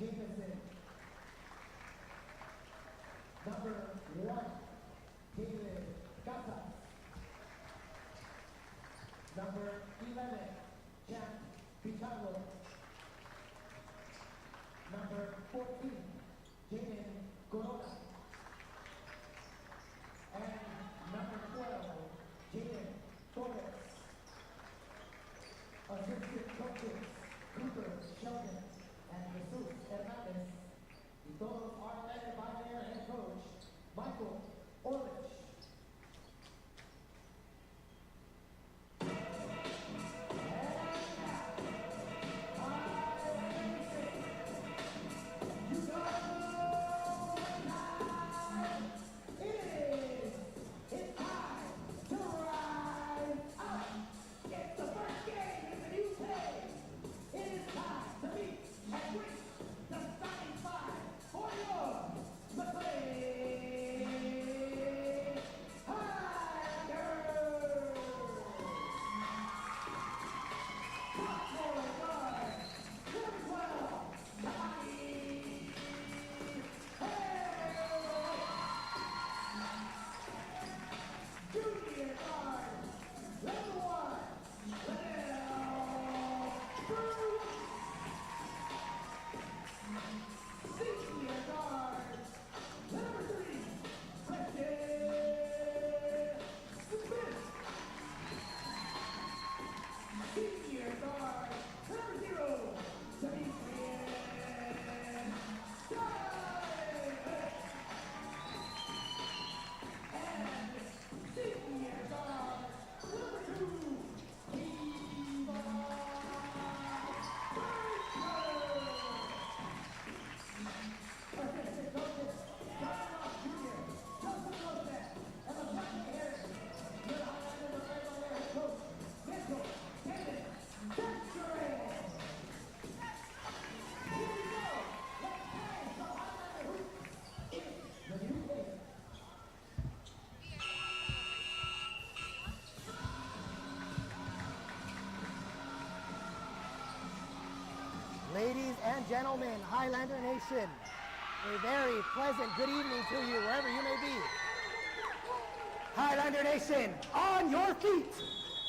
Jameson. Number 1, David Gatas. Number 11, Jack Pichardo. Number 14, Jaden Corona. And number 12, Jaden Torres. Assistant coaches, Cooper Sheldon and Jesus Hernandez. Y todos are led by their head coach, Michael Orlich. Ladies and gentlemen, Highlander Nation, a very pleasant good evening to you wherever you may be. Highlander Nation, on your feet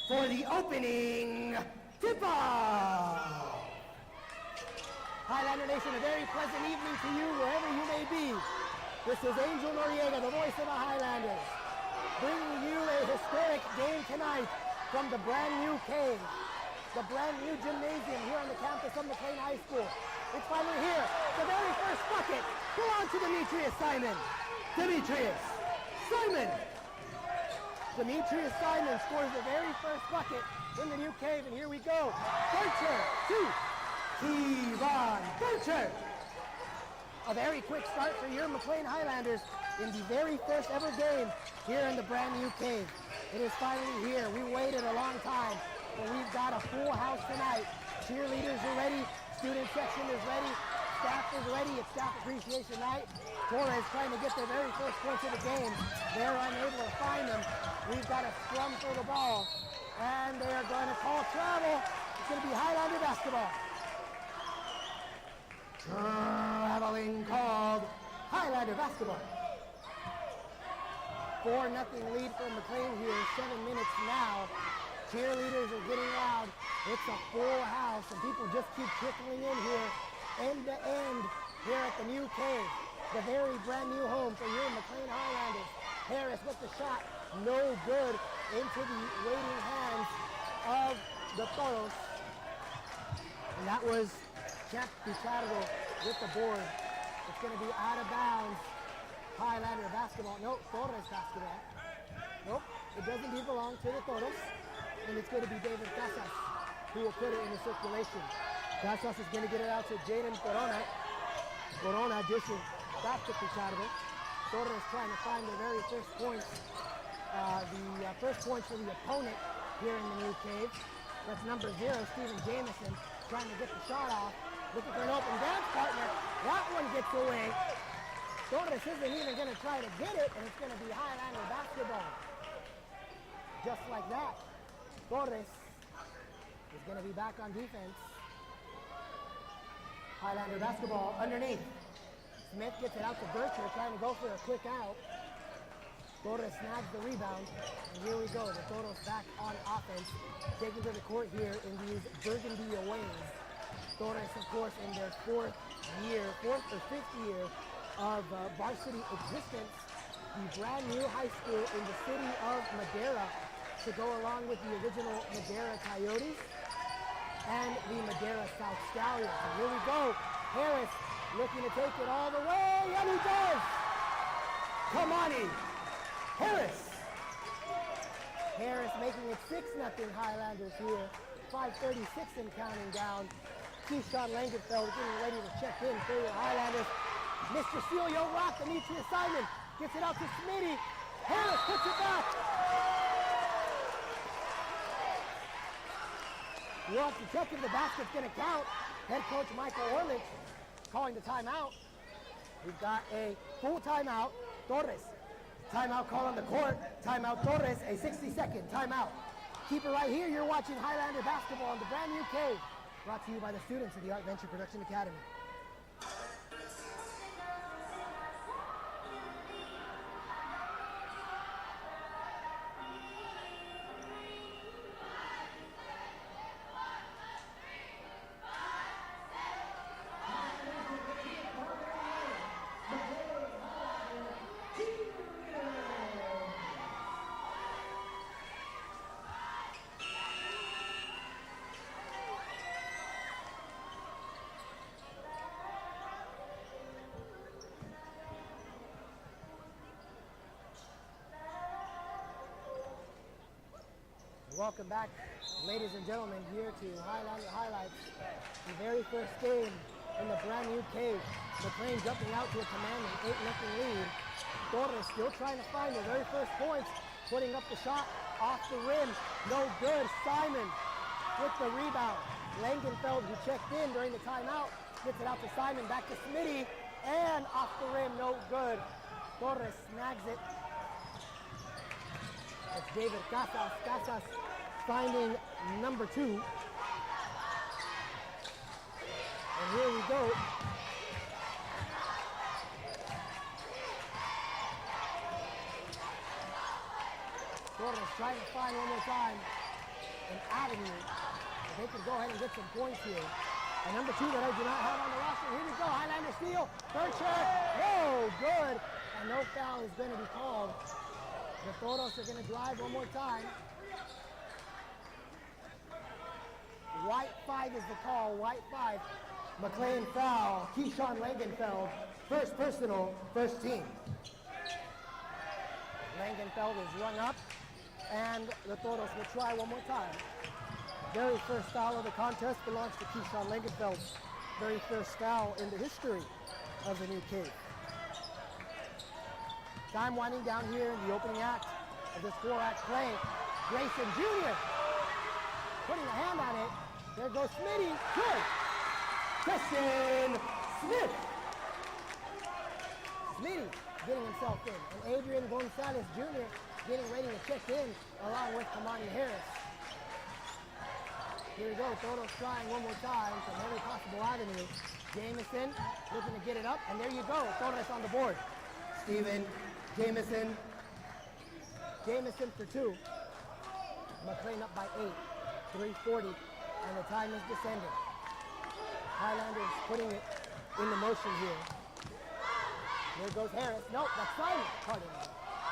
for the opening tip-off. Highlander Nation, a very pleasant evening to you wherever you may be. This is Angel Noriega, the voice of the Highlanders, bringing you a historic game tonight from the brand new cave. The brand new gymnasium here on the campus of McLane High School. It's finally here. The very first bucket belongs to Demetrius Simon. Demetrius Simon scores the very first bucket in the new cave, and here we go. Bircher to Kevon Bircher. A very quick start for your McLane Highlanders in the very first ever game here in the brand new cave. It is finally here. We waited a long time. But we've got a full house tonight. Cheerleaders are ready, student section is ready, staff is ready. It's Staff Appreciation Night. Torres trying to get their very first points of the game. They're unable to find them. We've got a scrum for the ball, and they are going to call travel. It's going to be Highlander basketball. Traveling called Highlander basketball. 4-0 lead for McLane here, 7 minutes now. Cheerleaders are getting loud. It's a full house, and people just keep trickling in here, end to end, here at the new cave. The very brand new home for your McLane Highlanders. Harris with the shot, no good, into the waiting hands of the Toros. And that was Jack Pichardo with the board. It's going to be out of bounds. Highlander basketball. Nope, Torres basketball. Nope, it doesn't belong to the Toros. And it's going to be David Casas who will put it in the circulation. Casas is going to get it out to Jaden Corona. Corona dishing back to Pichardo. Torres trying to find the very first points. The first points for the opponent here in the new cave. That's number 0, Stephen Jamison, trying to get the shot off. Looking for an open dance partner. That one gets away. Torres isn't even going to try to get it, and it's going to be Highlander basketball. Just like that. Torres is going to be back on defense. Highlander basketball underneath. Smith gets it out to Bercher, trying to go for a quick out. Torres snags the rebound, and here we go. The Toros back on offense, taking to the court here in these burgundy aways. Torres, of course, in their fourth or fifth year of varsity existence. The brand new high school in the city of Madera to go along with the original Madera Coyotes and the Madera South Stallions. And here we go. Harris looking to take it all the way, and he does! Come on in. Harris making it 6-0 Highlanders here. 5:36 and counting down. Keyshawn Langenfeld getting ready to check in for the Highlanders. Mr. Celio Rock, Demetrius Simon gets it out to Smitty. Harris puts it back. We'll have to check if the basket's going to count. Head coach Michael Orlich calling the timeout. We've got a full timeout. Torres. Timeout call on the court. Timeout Torres, a 60-second timeout. Keep it right here. You're watching Highlander basketball on the brand new cave. Brought to you by the students of the Art Venture Production Academy. Welcome back, ladies and gentlemen, here to Highlander Highlights. The very first game in the brand new cave. McLane jumping out to a commanding 8-0 lead. Torres still trying to find the very first points, putting up the shot off the rim. No good. Simon with the rebound. Langenfeld, who checked in during the timeout, gets it out to Simon, back to Smitty, and off the rim, no good. Torres snags it. It's David Casas. Casas finding number 2. And here we go. Torres trying to find one more time an avenue. They can go ahead and get some points here. And number 2 that I do not have on the roster. Here we go. Highlander steal. Bercher. No good. And no foul is going to be called. The Toros are going to drive one more time. White 5 is the call. White 5. McLane foul. Keyshawn Langenfeld. First personal, first team. Langenfeld is rung up. And the Toros will try one more time. Very first foul of the contest belongs to Keyshawn Langenfeld. Very first foul in the history of the new cave. Time winding down here in the opening act of this 4-act play. Grayson Jr. putting a hand on it. There goes Smitty. Good. Christian Smith. Smitty getting himself in. And Adrian Gonzalez Jr. getting ready to check in along with Kamani Harris. Here we go. Toros trying one more time from every possible avenue. Jamison looking to get it up. And there you go. Torres on the board. Steven Jamison for 2. McLane up by 8. 3:40, and the time is descending. Highlanders putting it into motion here. There goes Harris. Nope, that's Simon. Pardon me.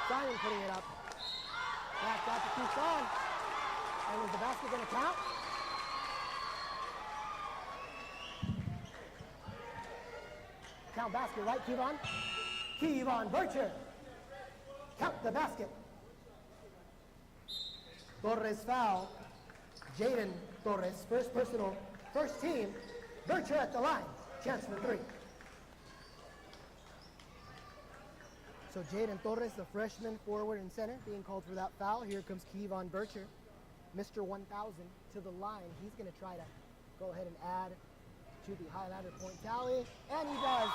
Simon putting it up. Back out to Keyshawn. And is the basket going to count? Count basket, right, Kevon? Kevon Bercher. Count the basket. Torres foul. Jaden Torres, first personal, first team. Bercher at the line. Chance for 3. So Jaden Torres, the freshman forward and center, being called for that foul. Here comes Kevon Bercher, Mr. 1000, to the line. He's going to try to go ahead and add to the Highlander point tally, and he does.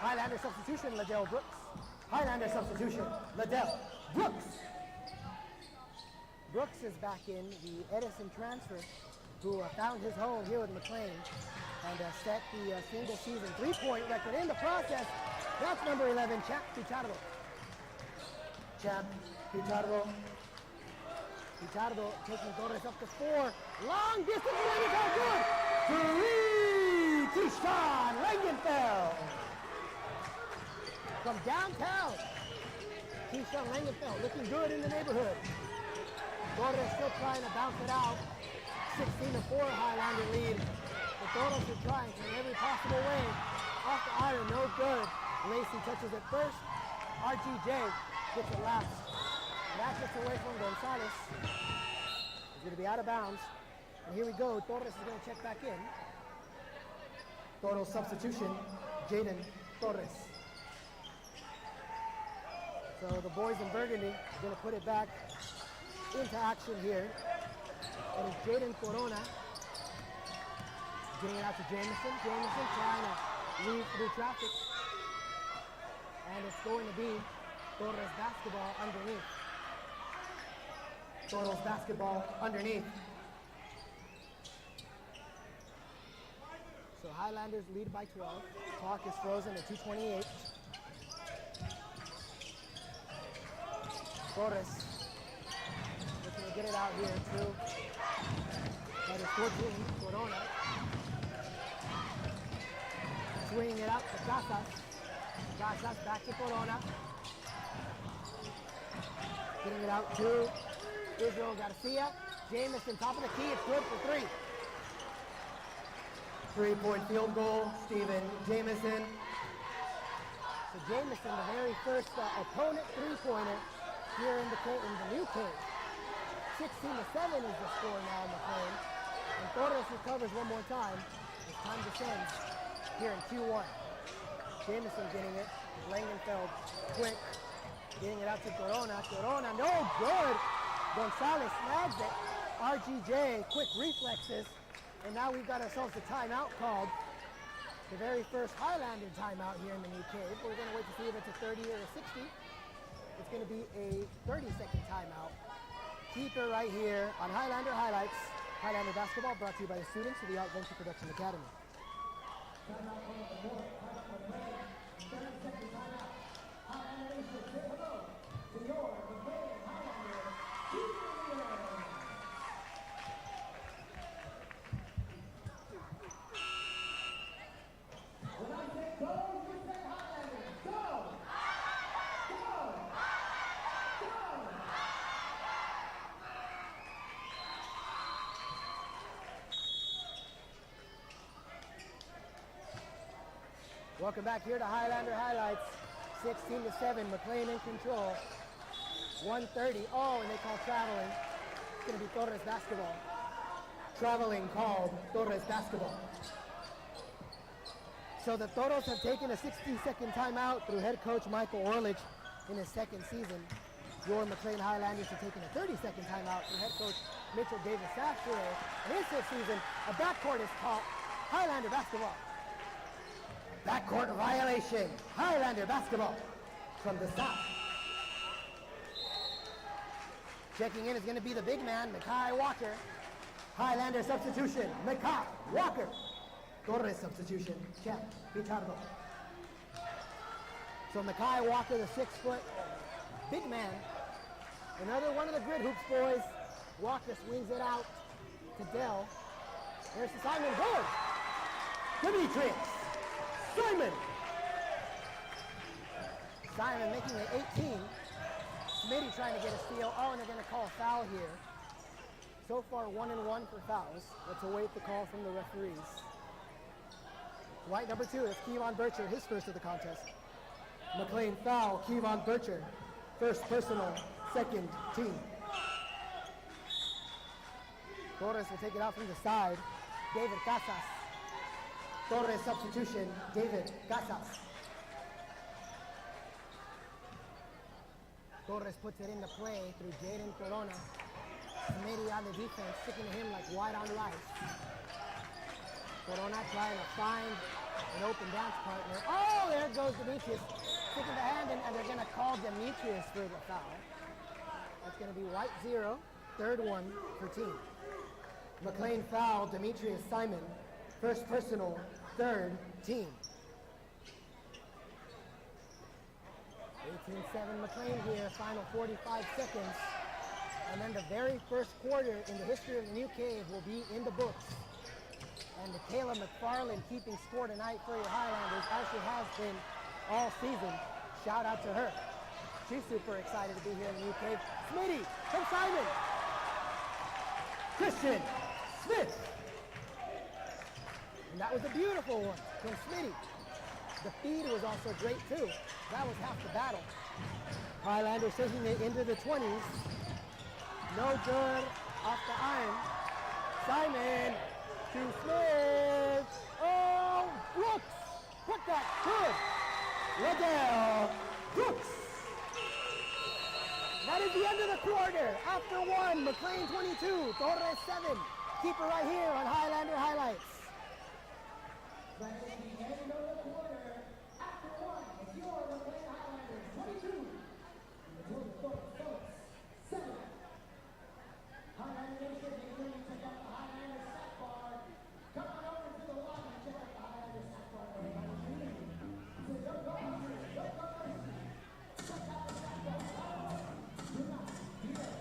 Highlander substitution, Liddell Brooks. Highlander substitution, Liddell Brooks. Brooks is back in, the Edison transfer, who found his home here with McLane and set the single-season three-point record. In the process, that's number 11, Champ Pichardo. Champ Pichardo. Pichardo taking Torres up to 4. Long distance, Langenfeld, good! Three! Keyshawn Langenfeld! From downtown. Keyshawn Langenfeld looking good in the neighborhood. Torres still trying to bounce it out. 16-4 Highlander lead. The Toros are trying in every possible way. Off the iron, no good. Lacey touches it first. RGJ gets it last. And that gets away from Gonzalez. He's going to be out of bounds. And here we go. Torres is going to check back in. Toros substitution, Jaden Torres. So the boys in Burgundy are going to put it back into action here. It is Jaden Corona getting it out to Jameson. Jameson trying to weave through traffic. And it's going to be Torres basketball underneath. Toros basketball underneath. So Highlanders lead by 12. Clock is frozen at 2:28. Torres looking to get it out here to that is 14, Corona. Swinging it out to Casas. Casas back to Corona. Getting it out to Israel Garcia. Jameson, top of the key, it's good for 3. 3-point field goal, Steven Jameson. So Jameson, the very first opponent three-pointer here in the new cave. 16-7 is the score now in McLane. And Torres recovers one more time. As time descends here in Q1. Jameson getting it. Langenfeld quick. Getting it out to Corona. Corona, no good. Gonzalez snags it. RGJ, quick reflexes. And now we've got ourselves a timeout called. The very first Highlander timeout here in the new cave. We're going to wait to see if it's a 30 or a 60. It's going to be a 30-second timeout. Keep it right here on Highlander Highlights. Highlander basketball brought to you by the students of the Art Venture Production Academy. Welcome back here to Highlander Highlights. 16-7, McLane in control. 1:30. Oh, and they call traveling. It's going to be Torres basketball. Traveling called Torres basketball. So the Toros have taken a 60-second timeout through head coach Michael Orlich in his second season. Your McLane Highlanders have taken a 30-second timeout through head coach Mitchell Davis-Sachere. In his fifth season, a backcourt is called Highlander basketball. Backcourt violation. Highlander basketball from the south. Checking in is going to be the big man, Mekhi Walker. Highlander substitution, Mekhi Walker. Torres substitution, Champ Pichardo. So Mekhi Walker, the 6-foot big man. Another one of the Grid Hoops boys. Walker swings it out to Dell. There's the Simon Gold. Demetrius Simon. Simon making it 18. Smitty trying to get a steal. Oh, and they're going to call a foul here. So far, 1-1 for fouls. Let's await the call from the referees. White number 2 is Kevon Bircher, his first of the contest. McLane foul, Kevon Bircher. First personal, second team. Torres will take it out from the side. David Casas. Torres substitution, David Casas. Torres puts it into play through Jaden Corona. Smitty on the defense, sticking to him like white on rice. Corona trying to find an open dance partner. Oh, there goes Demetrius. Sticking the hand in, and they're going to call Demetrius for the foul. That's going to be white 0, third one for team. McLane foul, Demetrius Simon. First personal, third team. 18-7 McLane here, final 45 seconds. And then the very first quarter in the history of the New Cave will be in the books. And Kayla McFarland keeping score tonight for your Highlanders, as she has been all season. Shout out to her. She's super excited to be here in the New Cave. Smitty from Simon. Christian Smith. And that was a beautiful one from Smitty. The feed was also great too. That was half the battle. Highlanders taking it into the 20s. No good off the iron. Simon to Smith. Oh, Brooks. Put that good. Liddell Brooks. That is the end of the quarter. After one, McLane 22, Torres 7. Keep it right here on Highlander Highlights. That's at the end of the quarter. After one, it's your McLane Highlanders 22. The Torres 7. Highlander Nation, make sure you check out the Highlander Sack Bar. Come on over to the lobby and check out the Highlander Sack Bar. So don't go hungry, don't go thirsty. Check out the Sack Bar. Do not be there.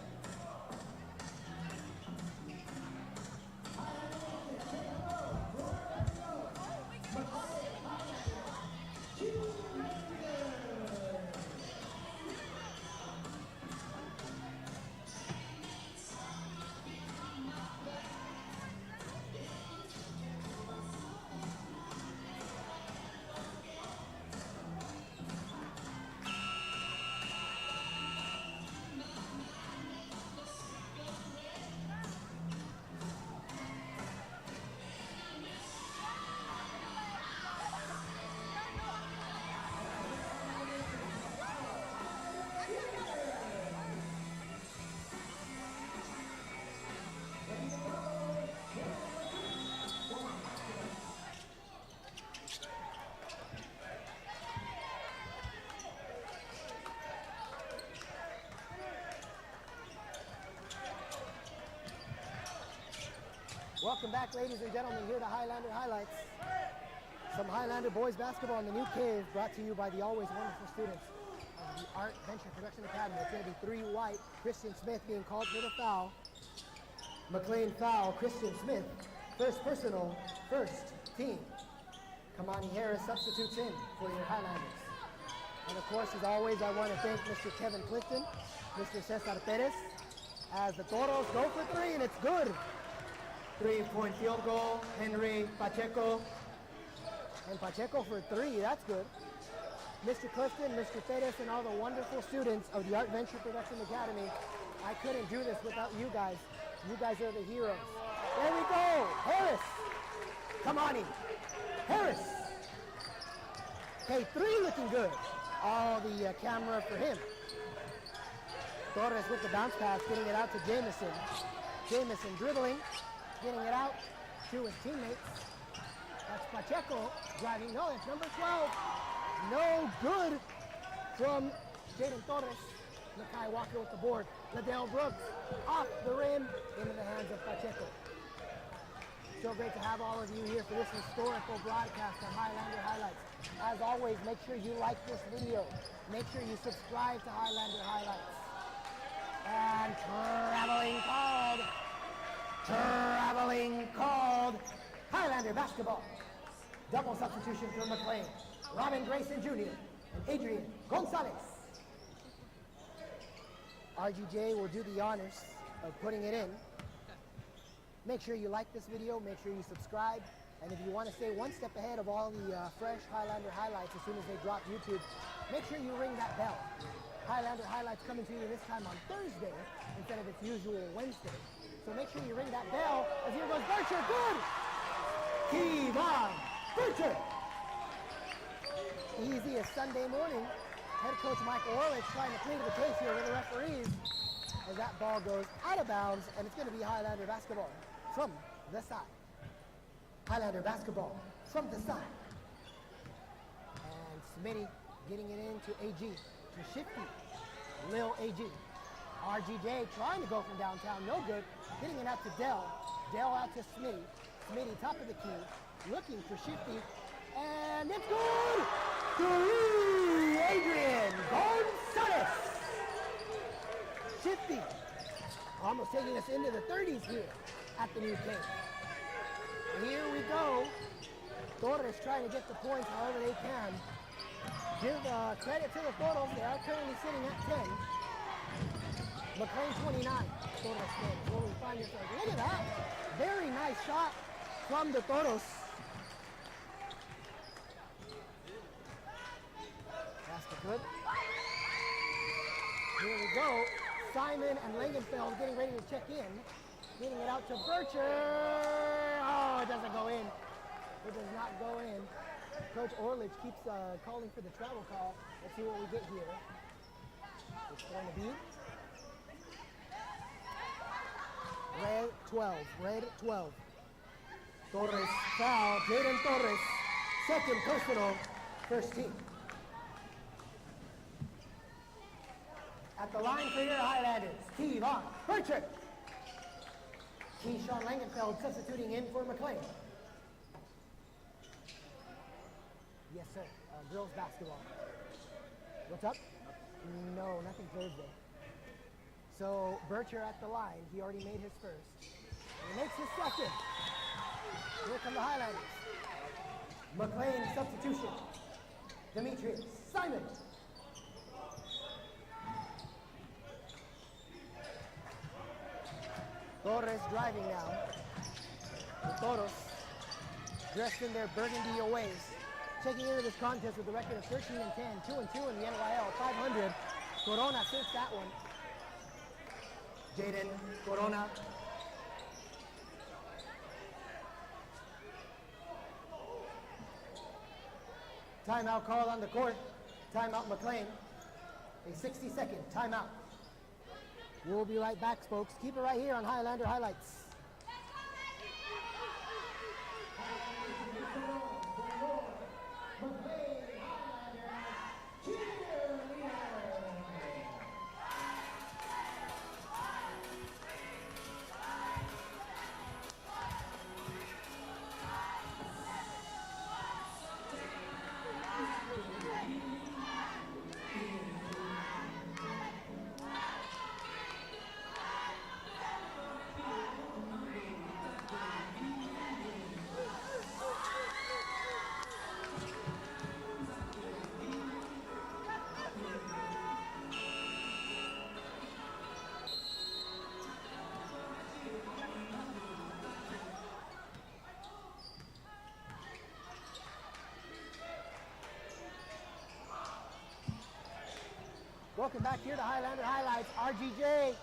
Highlander Nation, take a road. Wherever you go. McLane Highlanders. Cheerleaders. Welcome back, ladies and gentlemen, here to Highlander Highlights. Some Highlander Boys Basketball in the New Cave, brought to you by the always wonderful students of the Art Venture Production Academy. It's going to be 3 white, Christian Smith being called for the foul. McLane foul, Christian Smith. First personal, first team. Kamani Harris substitutes in for your Highlanders. And of course, as always, I want to thank Mr. Kevin Clifton, Mr. Cesar Perez, as the Toros go for 3, and it's good. 3-point field goal, Henry Pacheco. And Pacheco for 3, that's good. Mr. Clifton, Mr. Perez, and all the wonderful students of the Art Venture Production Academy. I couldn't do this without you guys. You guys are the heroes. There we go, Harris. Come on in. Harris. Okay, 3 looking good. All the camera for him. Torres with the bounce pass, getting it out to Jamison. Jamison dribbling, getting it out to his teammates. That's Pacheco driving. No, it's number 12. No good from Jaden Torres. Makai Walker with the board. Liddell Brooks off the rim into the hands of Pacheco. So great to have all of you here for this historical broadcast on Highlander Highlights. As always, make sure you like this video. Make sure you subscribe to Highlander Highlights. And traveling called, Highlander basketball. Double substitution for McLane. Robin Grayson Jr. and Adrian Gonzalez. RGJ will do the honors of putting it in. Make sure you like this video, make sure you subscribe, and if you want to stay one step ahead of all the fresh Highlander highlights as soon as they drop YouTube, make sure you ring that bell. Highlander highlights coming to you this time on Thursday instead of its usual Wednesday. So make sure you ring that bell as here goes Bircher, good! Kevon Bircher! Easy as Sunday morning. Head coach Michael Orlich trying to plead the case here with the referees as that ball goes out of bounds, and it's going to be Highlander basketball from the side. Highlander basketball from the side. And Smitty getting it into AG, to Shifty, Lil AG. RGJ trying to go from downtown, no good. Getting it out to Dell. Dell out to Smitty. Smitty, top of the key, looking for Shifty, and it's good! Three! Adrian Gonzalez! Shifty, almost taking us into the 30s here at the new game. Here we go. Torres trying to get the points however they can. Give credit to the Toros. They are currently sitting at 10. McLane 29. Torres 10. Where we find yourself. Look at that. Very nice shot from the Toros. Basket good. Here we go. Simon and Langenfeld getting ready to check in. Getting it out to Bircher. Oh, it doesn't go in. It does not go in. Coach Orlich keeps calling for the travel call. Let's see what we get here. It's going to be red 12. Red 12. Torres foul. Jaden Torres. Second personal. First team. At the line for your Highlanders. T-Von Bircher. Keyshawn Langenfeld substituting in for McLane. Yes, sir. Girls basketball. What's up? No, nothing Thursday. So Bircher at the line. He already made his first. He makes his second. Here come the Highlanders. McLane substitution. Demetrius Simon. Torres driving now. The Toros dressed in their burgundy aways. Checking into this contest with a record of 13 and 10, 2 and 2 in the NYL, 500. Corona takes that one. Jaden Corona. Timeout call on the court. Timeout McLane. A 60-second timeout. We'll be right back, folks. Keep it right here on Highlander Highlights. Welcome back here to Highlander Highlights. RGJ,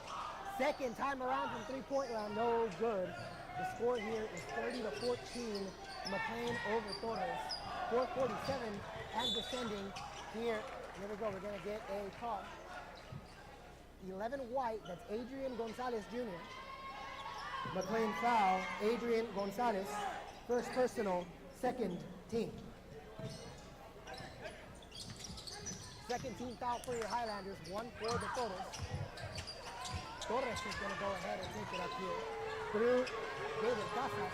second time around from three-point land, no good. The score here is 30-14. McLane over Torres. 4:47 and descending here. Here we go. We're going to get a call. 11 white. That's Adrian Gonzalez Jr. McLane foul. Adrian Gonzalez. First personal. Second team. Second team foul for your Highlanders, one for the Toros. Torres is going to go ahead and take it up here. Through David Casas.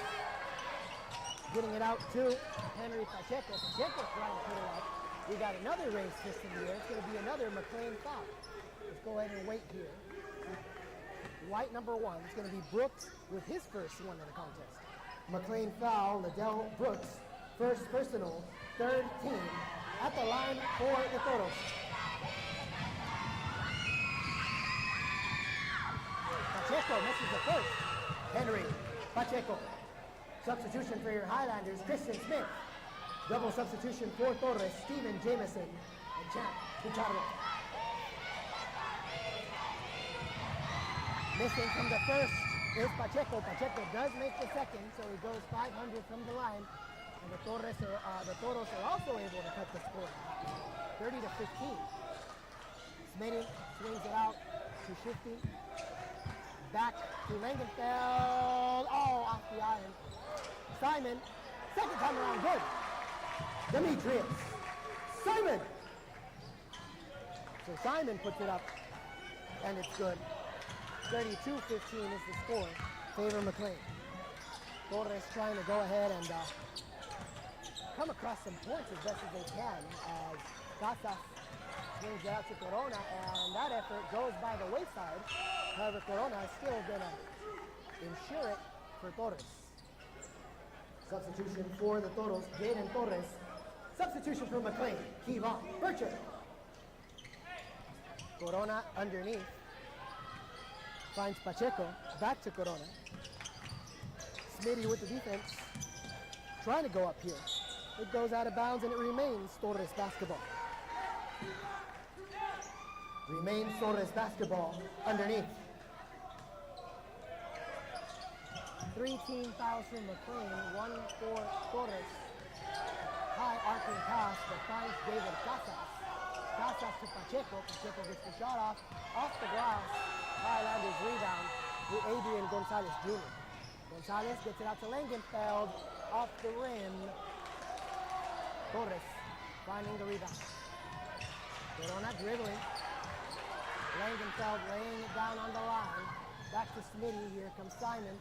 Getting it out to Henry Pacheco. Pacheco trying to put it up. We got another race system here. It's going to be another McLane foul. Let's go ahead and wait here. White number one. It's going to be Brooks with his first one in the contest. McLane foul, Liddell Brooks. First personal, third team. At the line for the Toros. Pacheco misses the first. Henry Pacheco. Substitution for your Highlanders, Christian Smith. Double substitution for Torres, Steven Jameson, and Champ Pichardo. Missing from the first is Pacheco. Pacheco does make the second, so he goes 500 from the line. And the Toros are also able to cut the score, 30-15. Smitty swings it out to Shifty. Back to Langenfeld. Oh, off the iron. Simon, second time around, good. Demetrius. Simon. So Simon puts it up, and it's good. 32-15 is the score. Favor McLane. Torres trying to go ahead and come across some points as best as they can as Casas swings it out to Corona, and that effort goes by the wayside. However, Corona is still going to ensure it for Torres. Substitution for the Toros, Jaden Torres. Substitution for McLane, Kevon Bircher. Corona underneath. Finds Pacheco, back to Corona. Smitty with the defense, trying to go up here. It goes out of bounds and it remains Torres basketball. Remains Torres basketball underneath. 3-team fouls from McLane, 1 for Torres. High arcing pass that finds David Casas. Casas to Pacheco. Pacheco gets the shot off the glass. Highlanders rebound to Adrian Gonzalez Jr. Gonzalez gets it out to Langenfeld, off the rim. Torres finding the rebound. Corona dribbling. Langenfeld laying it down on the line. Back to Smitty. Here comes Simon.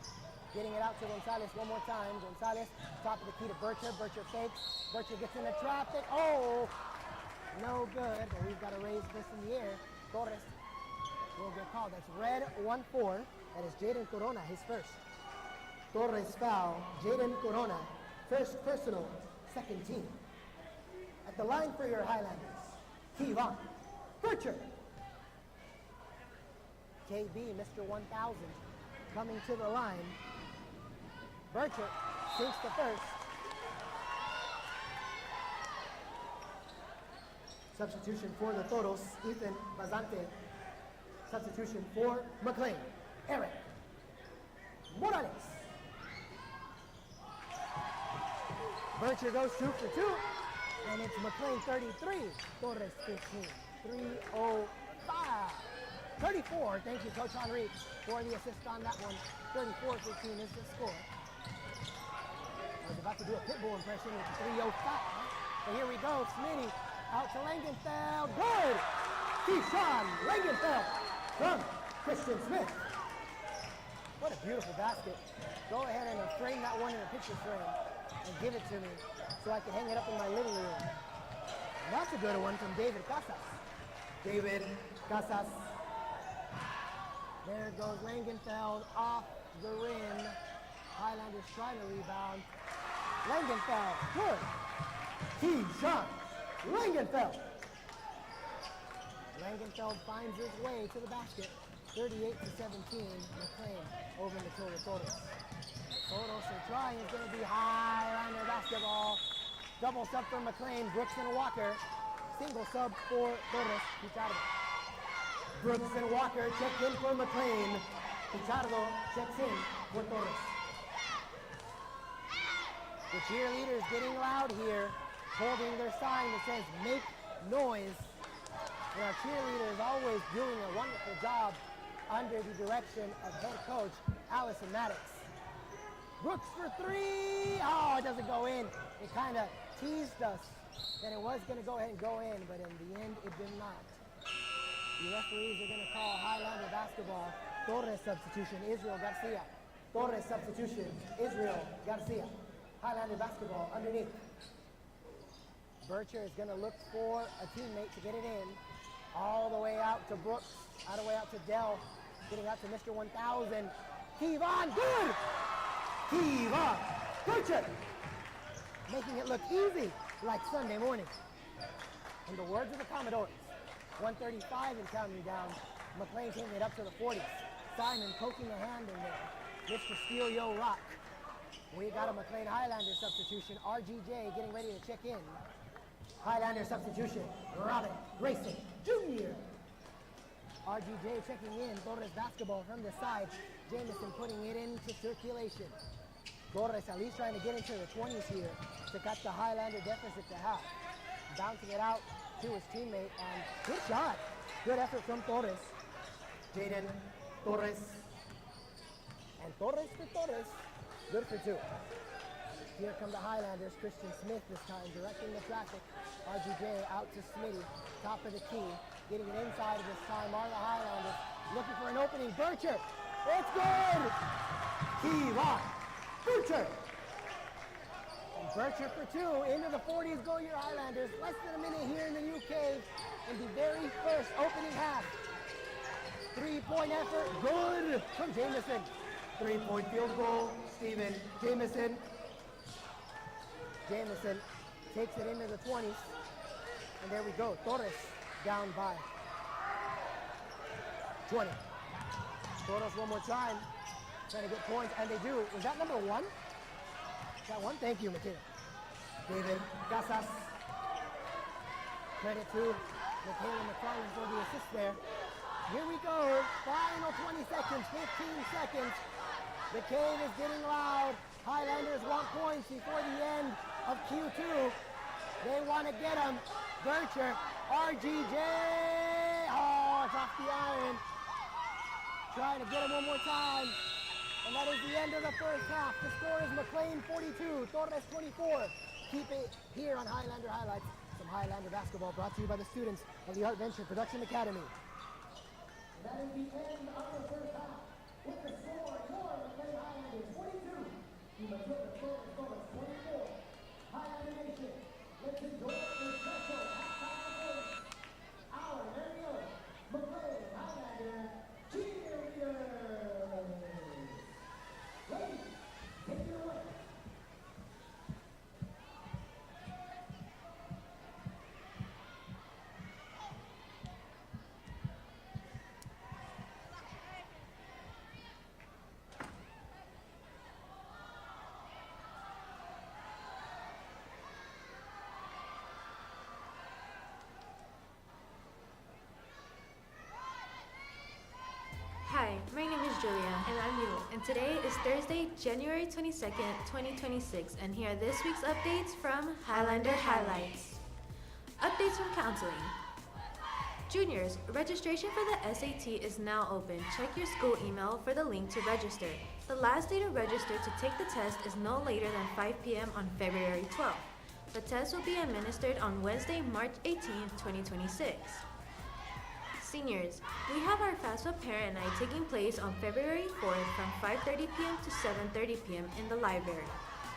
Getting it out to Gonzalez one more time. Gonzalez, top of the key to Bircher. Bircher fakes. Bircher gets in the traffic. Oh, no good. But we've got to raise this in the air. Torres will get called. That's red 1-4. That is Jaden Corona, his first. Torres foul. Jaden Corona, first personal, second team. At the line for your Highlanders, Kevon Bircher. KB, Mr. 1000, coming to the line. Bircher sinks the first. Substitution for the Toros, Ethan Bazante. Substitution for McLane, Eric Morales. Bircher goes 2 for 2, and it's McLane 33, Torres 15, 305. 34, thank you, Coach Henry, for the assist on that one. 34-15 is the score. I was about to do a Pitbull impression with 305, but here we go. Smitty out to Langenfeld. Good! Keyshawn Langenfeld from Christian Smith. What a beautiful basket. Go ahead and frame that one in a picture frame and give it to me so I can hang it up in my living room. That's a good one from David Casas. David Casas. There goes Langenfeld off the rim. Highlanders trying to rebound. Langenfeld, good. Keyshawn Langenfeld. Langenfeld finds his way to the basket. 38-17, McLane over in the Toros. Toros are trying, it's going to be Highlander basketball. Double sub for McLane, Brooks and Walker. Single sub for Torres, Pichardo. Brooks and Walker check in for McLane. Pichardo checks in for Torres. The cheerleaders getting loud here, holding their sign that says make noise. And our cheerleaders always doing a wonderful job under the direction of head coach Allison Maddox. Brooks for 3. Oh, it doesn't go in. It kind of teased us that it was going to go ahead and go in, but in the end, it did not. The referees are going to call Highlander basketball. Torres substitution, Israel Garcia. Torres substitution, Israel Garcia. Highlander basketball underneath. Bircher is going to look for a teammate to get it in. All the way out to Brooks, all the way out to Dell, getting out to Mr. 1000. Kevon, good! Kevon Bircher, making it look easy like Sunday morning. In the words of the Commodores, 135 and counting down. McLane taking it up to the 40s. Simon poking a hand in there. Mr. Steel Yo Rock. We got a McLane Highlander substitution. RGJ getting ready to check in. Highlander substitution. Robin Grayson Jr. RGJ checking in. Torres basketball from the side. Jameson putting it into circulation. Torres at least trying to get into the 20s here to cut the Highlander deficit to half. Bouncing it out to his teammate, and good shot. Good effort from Torres. Jaden Torres. And Torres for Torres. Good for 2. Here come the Highlanders. Christian Smith this time directing the traffic. RGJ out to Smitty. Top of the key. Getting it inside this time are the Highlanders. Looking for an opening. Bircher. It's good! Kevon Butcher. And Butcher for two. Into the 40s go your Highlanders. Less than a minute here in the UK in the very first opening half. 3-point effort. Good from Jamison. 3-point field goal. Steven Jamison. Jamison takes it into the 20s. And there we go. Torres down by 20. Torres one more time. Trying to get points, and they do. Was that number one? That one? Thank you, Mateo. David Casas. Credit to Michaela McLane for the assist there. Here we go. Final 20 seconds, 15 seconds. The cave is getting loud. Highlanders want points before the end of Q2. They want to get them. Bircher, RGJ. Oh, it's off the iron. Trying to get him one more time. And that is the end of the first half. The score is McLane 42, Torres 24. Keep it here on Highlander Highlights. Some Highlander basketball brought to you by the students of the Art Venture Production Academy. That is the end of the first half. With the score, your McLane Highlanders 42. You must look at Torres 24. Highlander Nation, let's enjoy the special halftime performance. Our very own McLane Highlander cheerleaders. Ladies, take it away. Hi, my name is Julia, and I'm Yul, and today is Thursday, January 22nd, 2026, and here are this week's updates from Highlander Highlights. Updates from counseling. Juniors, registration for the SAT is now open. Check your school email for the link to register. The last day to register to take the test is no later than 5 p.m. on February 12th. The test will be administered on Wednesday, March 18th, 2026. Seniors, we have our FAFSA Parent Night taking place on February 4th from 5:30 p.m. to 7:30 p.m. in the library.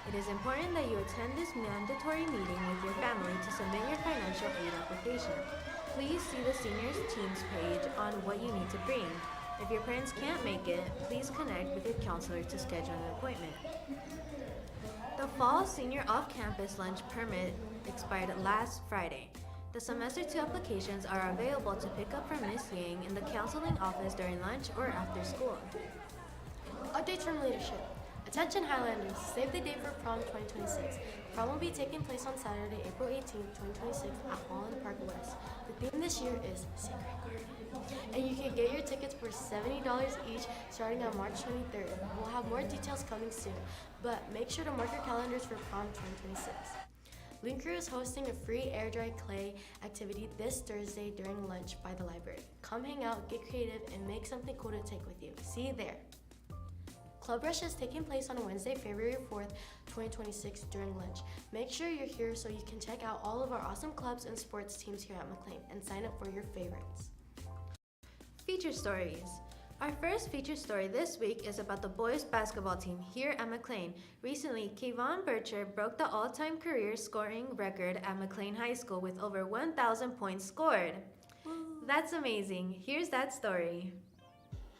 It is important that you attend this mandatory meeting with your family to submit your financial aid application. Please see the seniors teams page on what you need to bring. If your parents can't make it, please connect with your counselor to schedule an appointment. The fall senior off-campus lunch permit expired last Friday. The semester 2 applications are available to pick up from Ms. Yang in the counseling office during lunch or after school. Updates from leadership. Attention Highlanders, save the date for prom 2026. Prom will be taking place on Saturday, April 18th, 2026 at Holland Park West. The theme this year is Sacred Garden. And you can get your tickets for $70 each starting on March 23rd. We'll have more details coming soon, but make sure to mark your calendars for prom 2026. Link Crew is hosting a free air dry clay activity this Thursday during lunch by the library. Come hang out, get creative, and make something cool to take with you. See you there. Club Rush is taking place on Wednesday, February 4th, 2026 during lunch. Make sure you're here so you can check out all of our awesome clubs and sports teams here at McLane and sign up for your favorites. Feature stories. Our first feature story this week is about the boys basketball team here at McLane. Recently, Kevon Bircher broke the all-time career scoring record at McLane High School with over 1,000 points scored. That's amazing. Here's that story.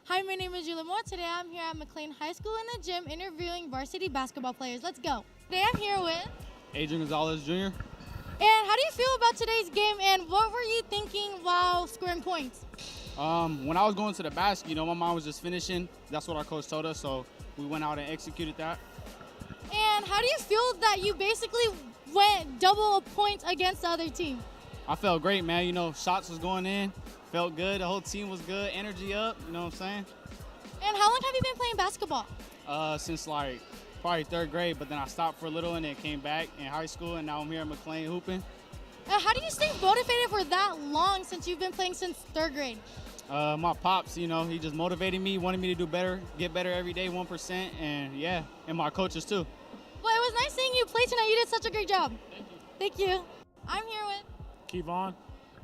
Hi, my name is Julia Moore. Today I'm here at McLane High School in the gym interviewing varsity basketball players. Let's go. Today I'm here with Adrian Gonzalez Jr. And how do you feel about today's game and what were you thinking while scoring points? When I was going to the basket, my mom was just finishing. That's what our coach told us, so we went out and executed that. And how do you feel that you basically went double points against the other team? I felt great, man. Shots was going in. Felt good. The whole team was good. Energy up, you know what I'm saying? And how long have you been playing basketball? Since probably third grade, but then I stopped for a little and then came back in high school, and now I'm here at McLane hooping. How do you stay motivated for that long since you've been playing since third grade? My pops, he just motivated me, wanted me to do better, get better every day, 1%, and my coaches too. Well, it was nice seeing you play tonight. You did such a great job. Thank you. I'm here with Kevon.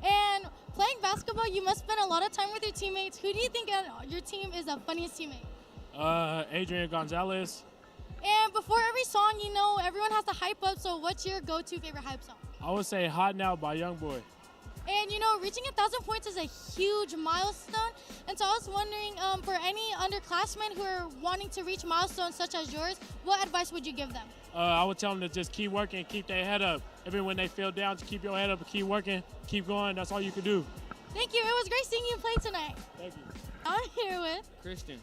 And playing basketball, you must spend a lot of time with your teammates. Who do you think on your team is the funniest teammate? Adrian Gonzalez. And before every song, you know, everyone has to hype up. So what's your go-to favorite hype song? I would say Hot Now by Youngboy. And you know, reaching 1,000 points is a huge milestone. And so I was wondering, for any underclassmen who are wanting to reach milestones such as yours, what advice would you give them? I would tell them to just keep working, keep their head up. Even when they feel down, just keep your head up and keep working, keep going. That's all you can do. Thank you. It was great seeing you play tonight. Thank you. I'm here with Christian.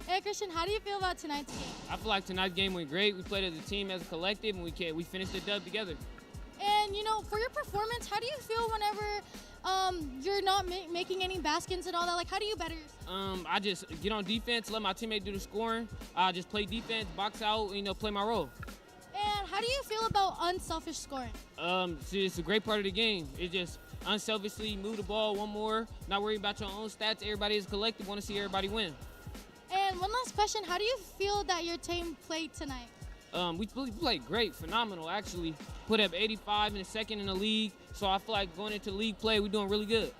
Hey Christian, how do you feel about tonight's game? I feel like tonight's game went great. We played as a team, as a collective, and we finished the dub together. And you know, for your performance, how do you feel whenever you're not making any baskets and all that? Like, how do you better yourself? I just get on defense, let my teammate do the scoring. I just play defense, box out, play my role. And how do you feel about unselfish scoring? It's a great part of the game. It's just unselfishly move the ball one more, not worry about your own stats. Everybody is collective, want to see everybody win. And one last question, how do you feel that your team played tonight? We played great, phenomenal actually. Put up 85 in the second in the league, so I feel like going into league play, we're doing really good.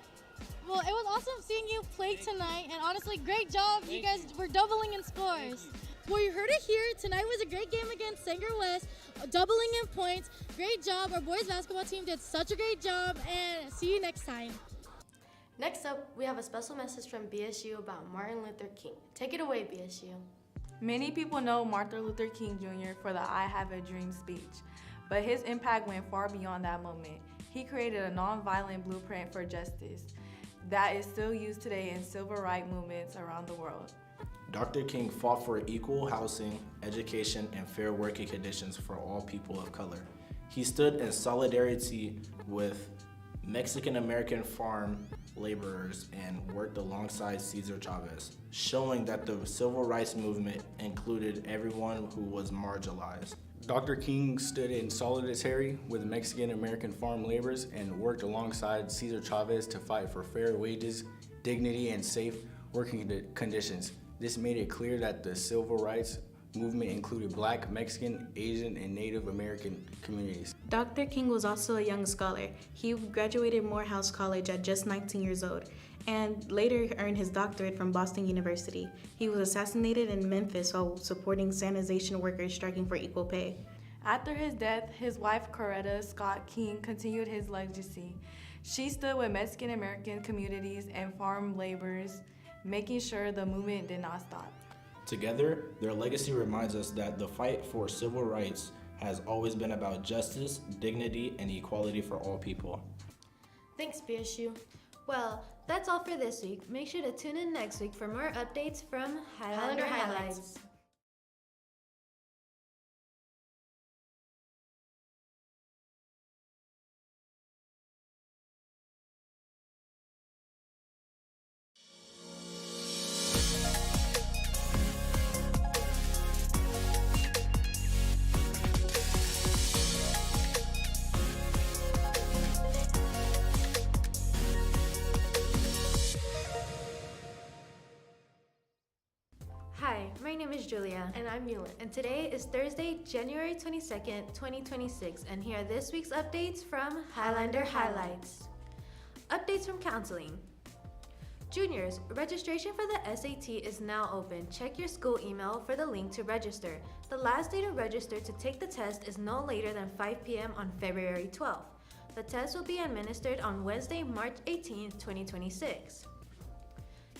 Well, it was awesome seeing you play tonight, and honestly, great job. You guys were doubling in scores. Well, you heard it here. Tonight was a great game against Sanger West, doubling in points. Great job. Our boys basketball team did such a great job, and see you next time. Next up, we have a special message from BSU about Martin Luther King. Take it away, BSU. Many people know Martin Luther King Jr. for the I Have a Dream speech, but his impact went far beyond that moment. He created a nonviolent blueprint for justice that is still used today in civil rights movements around the world. Dr. King fought for equal housing, education, and fair working conditions for all people of color. He stood in solidarity with Mexican-American farm laborers and worked alongside Cesar Chavez, showing that the civil rights movement included everyone who was marginalized. Dr. King stood in solidarity with Mexican-American farm laborers and worked alongside Cesar Chavez to fight for fair wages, dignity, and safe working conditions. This made it clear that the civil rights movement included Black, Mexican, Asian, and Native American communities. Dr. King was also a young scholar. He graduated Morehouse College at just 19 years old and later earned his doctorate from Boston University. He was assassinated in Memphis while supporting sanitation workers striking for equal pay. After his death, his wife Coretta Scott King continued his legacy. She stood with Mexican American communities and farm laborers, making sure the movement did not stop. Together, their legacy reminds us that the fight for civil rights has always been about justice, dignity, and equality for all people. Thanks, BSU. Well, that's all for this week. Make sure to tune in next week for more updates from Highlander Highlights. Hi, my name is Julia. And I'm Yulin. And today is Thursday, January 22nd, 2026, and here are this week's updates from Highlander Highlights. Updates from counseling. Juniors, registration for the SAT is now open. Check your school email for the link to register. The last day to register to take the test is no later than 5 p.m. on February 12th. The test will be administered on Wednesday, March 18th, 2026.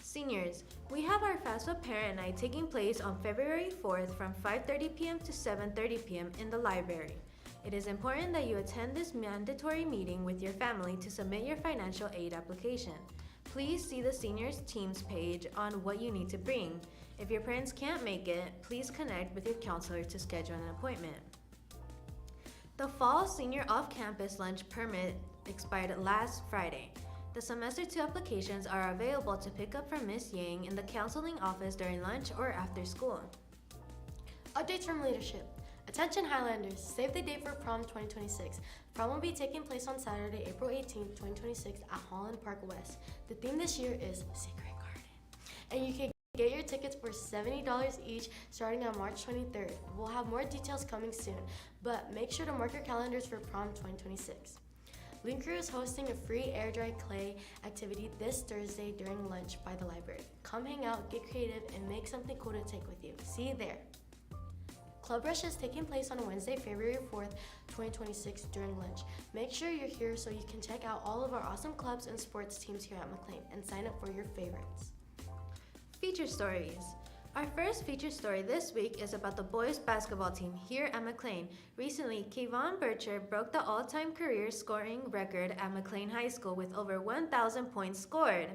Seniors, we have our FAFSA Parent Night taking place on February 4th from 5:30 p.m. to 7:30 p.m. in the library. It is important that you attend this mandatory meeting with your family to submit your financial aid application. Please see the Seniors Teams page on what you need to bring. If your parents can't make it, please connect with your counselor to schedule an appointment. The Fall Senior Off-Campus Lunch Permit expired last Friday. The Semester 2 applications are available to pick up from Ms. Yang in the counseling office during lunch or after school. Updates from leadership. Attention Highlanders, save the date for prom 2026. Prom will be taking place on Saturday, April 18th, 2026 at Holland Park West. The theme this year is Secret Garden. And you can get your tickets for $70 each starting on March 23rd. We'll have more details coming soon, but make sure to mark your calendars for prom 2026. Linker is hosting a free air-dried clay activity this Thursday during lunch by the library. Come hang out, get creative, and make something cool to take with you. See you there. Club Rush is taking place on Wednesday, February 4th, 2026 during lunch. Make sure you're here so you can check out all of our awesome clubs and sports teams here at McLane and sign up for your favorites. Feature stories. Our first feature story this week is about the boys basketball team here at McLane. Recently, Kevon Bircher broke the all-time career scoring record at McLane High School with over 1,000 points scored.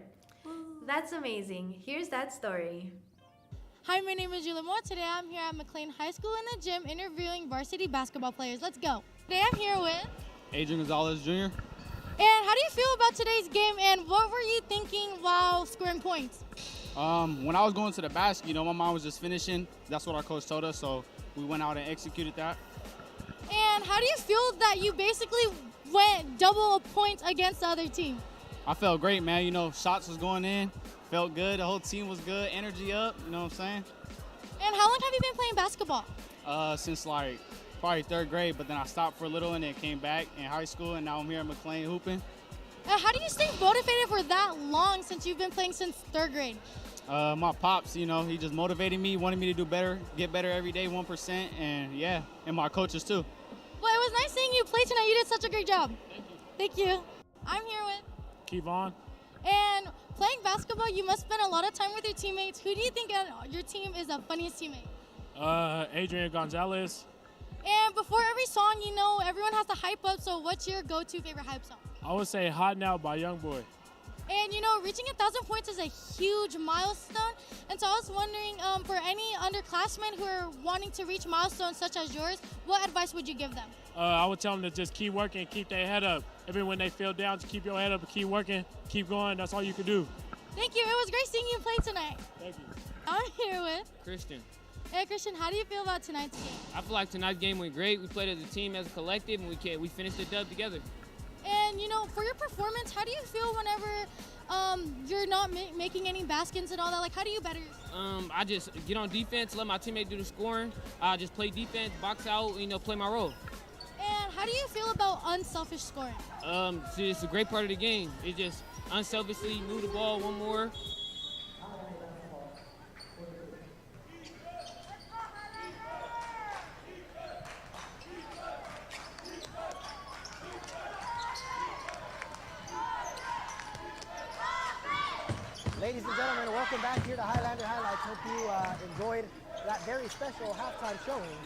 That's amazing. Here's that story. Hi, my name is Julia Moore. Today I'm here at McLane High School in the gym interviewing varsity basketball players. Let's go. Today I'm here with Adrian Gonzalez Jr. And how do you feel about today's game and what were you thinking while scoring points? When I was going to the basket, my mom was just finishing. That's what our coach told us, so we went out and executed that. And how do you feel that you basically went double points against the other team? I felt great, man. Shots was going in. Felt good. The whole team was good. Energy up, you know what I'm saying? And how long have you been playing basketball? Since probably third grade, but then I stopped for a little and then came back in high school, and now I'm here at McLane hooping. And how do you stay motivated for that long since you've been playing since third grade? My pops, he just motivated me, wanted me to do better, get better every day, 1%, and my coaches too. Well, it was nice seeing you play tonight. You did such a great job. Thank you. I'm here with Kevon. And playing basketball, you must spend a lot of time with your teammates. Who do you think on your team is the funniest teammate? Adrian Gonzalez. And before every song, everyone has to hype up. So what's your go-to favorite hype song? I would say Hot Now by Youngboy. And reaching 1,000 points is a huge milestone. And so I was wondering, for any underclassmen who are wanting to reach milestones such as yours, what advice would you give them? I would tell them to just keep working, keep their head up. Even when they feel down, just keep your head up and keep working, keep going. That's all you can do. Thank you. It was great seeing you play tonight. Thank you. I'm here with Christian. Hey, Christian, how do you feel about tonight's game? I feel like tonight's game went great. We played as a team, as a collective, and we finished the dub together. And, for your performance, how do you feel whenever you're not making any baskets and all that? Like, how do you better? I just get on defense, let my teammate do the scoring. I just play defense, box out, play my role. And how do you feel about unselfish scoring? It's a great part of the game. It just unselfishly move the ball one more. Ladies and gentlemen, welcome back here to Highlander Highlights. Hope you enjoyed that very special halftime showing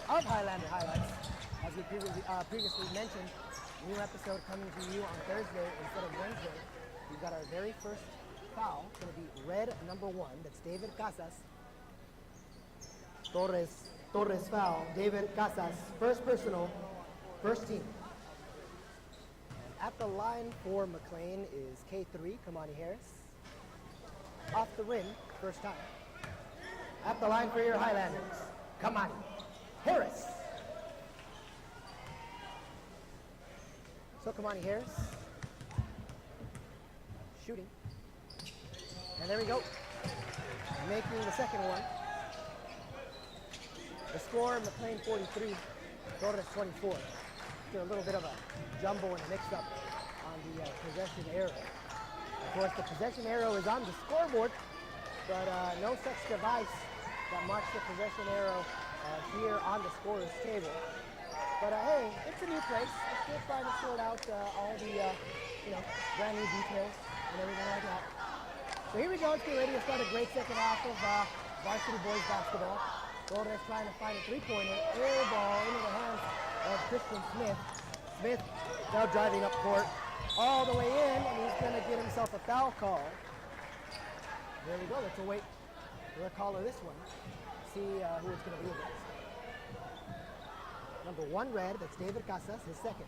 of Highlander Highlights. As we previously mentioned, new episode coming to you on Thursday instead of Wednesday. We've got our very first foul. It's going to be red number 1. That's David Casas. Torres foul. David Casas. First personal, first team. And at the line for McLane is K3, Kamani Harris. Off the rim, first time. At the line for your Highlanders, Kamani Harris. So Kamani Harris, shooting. And there we go, making the second one. The score, McLane 43, Torres 24. Still a little bit of a jumbo and a mix-up on the possession arrow. Of course, the possession arrow is on the scoreboard, but no such device that marks the possession arrow here on the scorer's table. But hey, it's a new place. We're still trying to sort out all the, brand new details and everything like that. So here we go. It's getting ready to start a great second half of varsity boys basketball. Torres trying to find a three-pointer. Air ball into the hands of Christian Smith. Smith now driving up court all the way in, and he's going to get himself a foul call. There we go. Let's wait for a call of this one. See who it's going to be against. Number 1 red, that's David Casas, his second.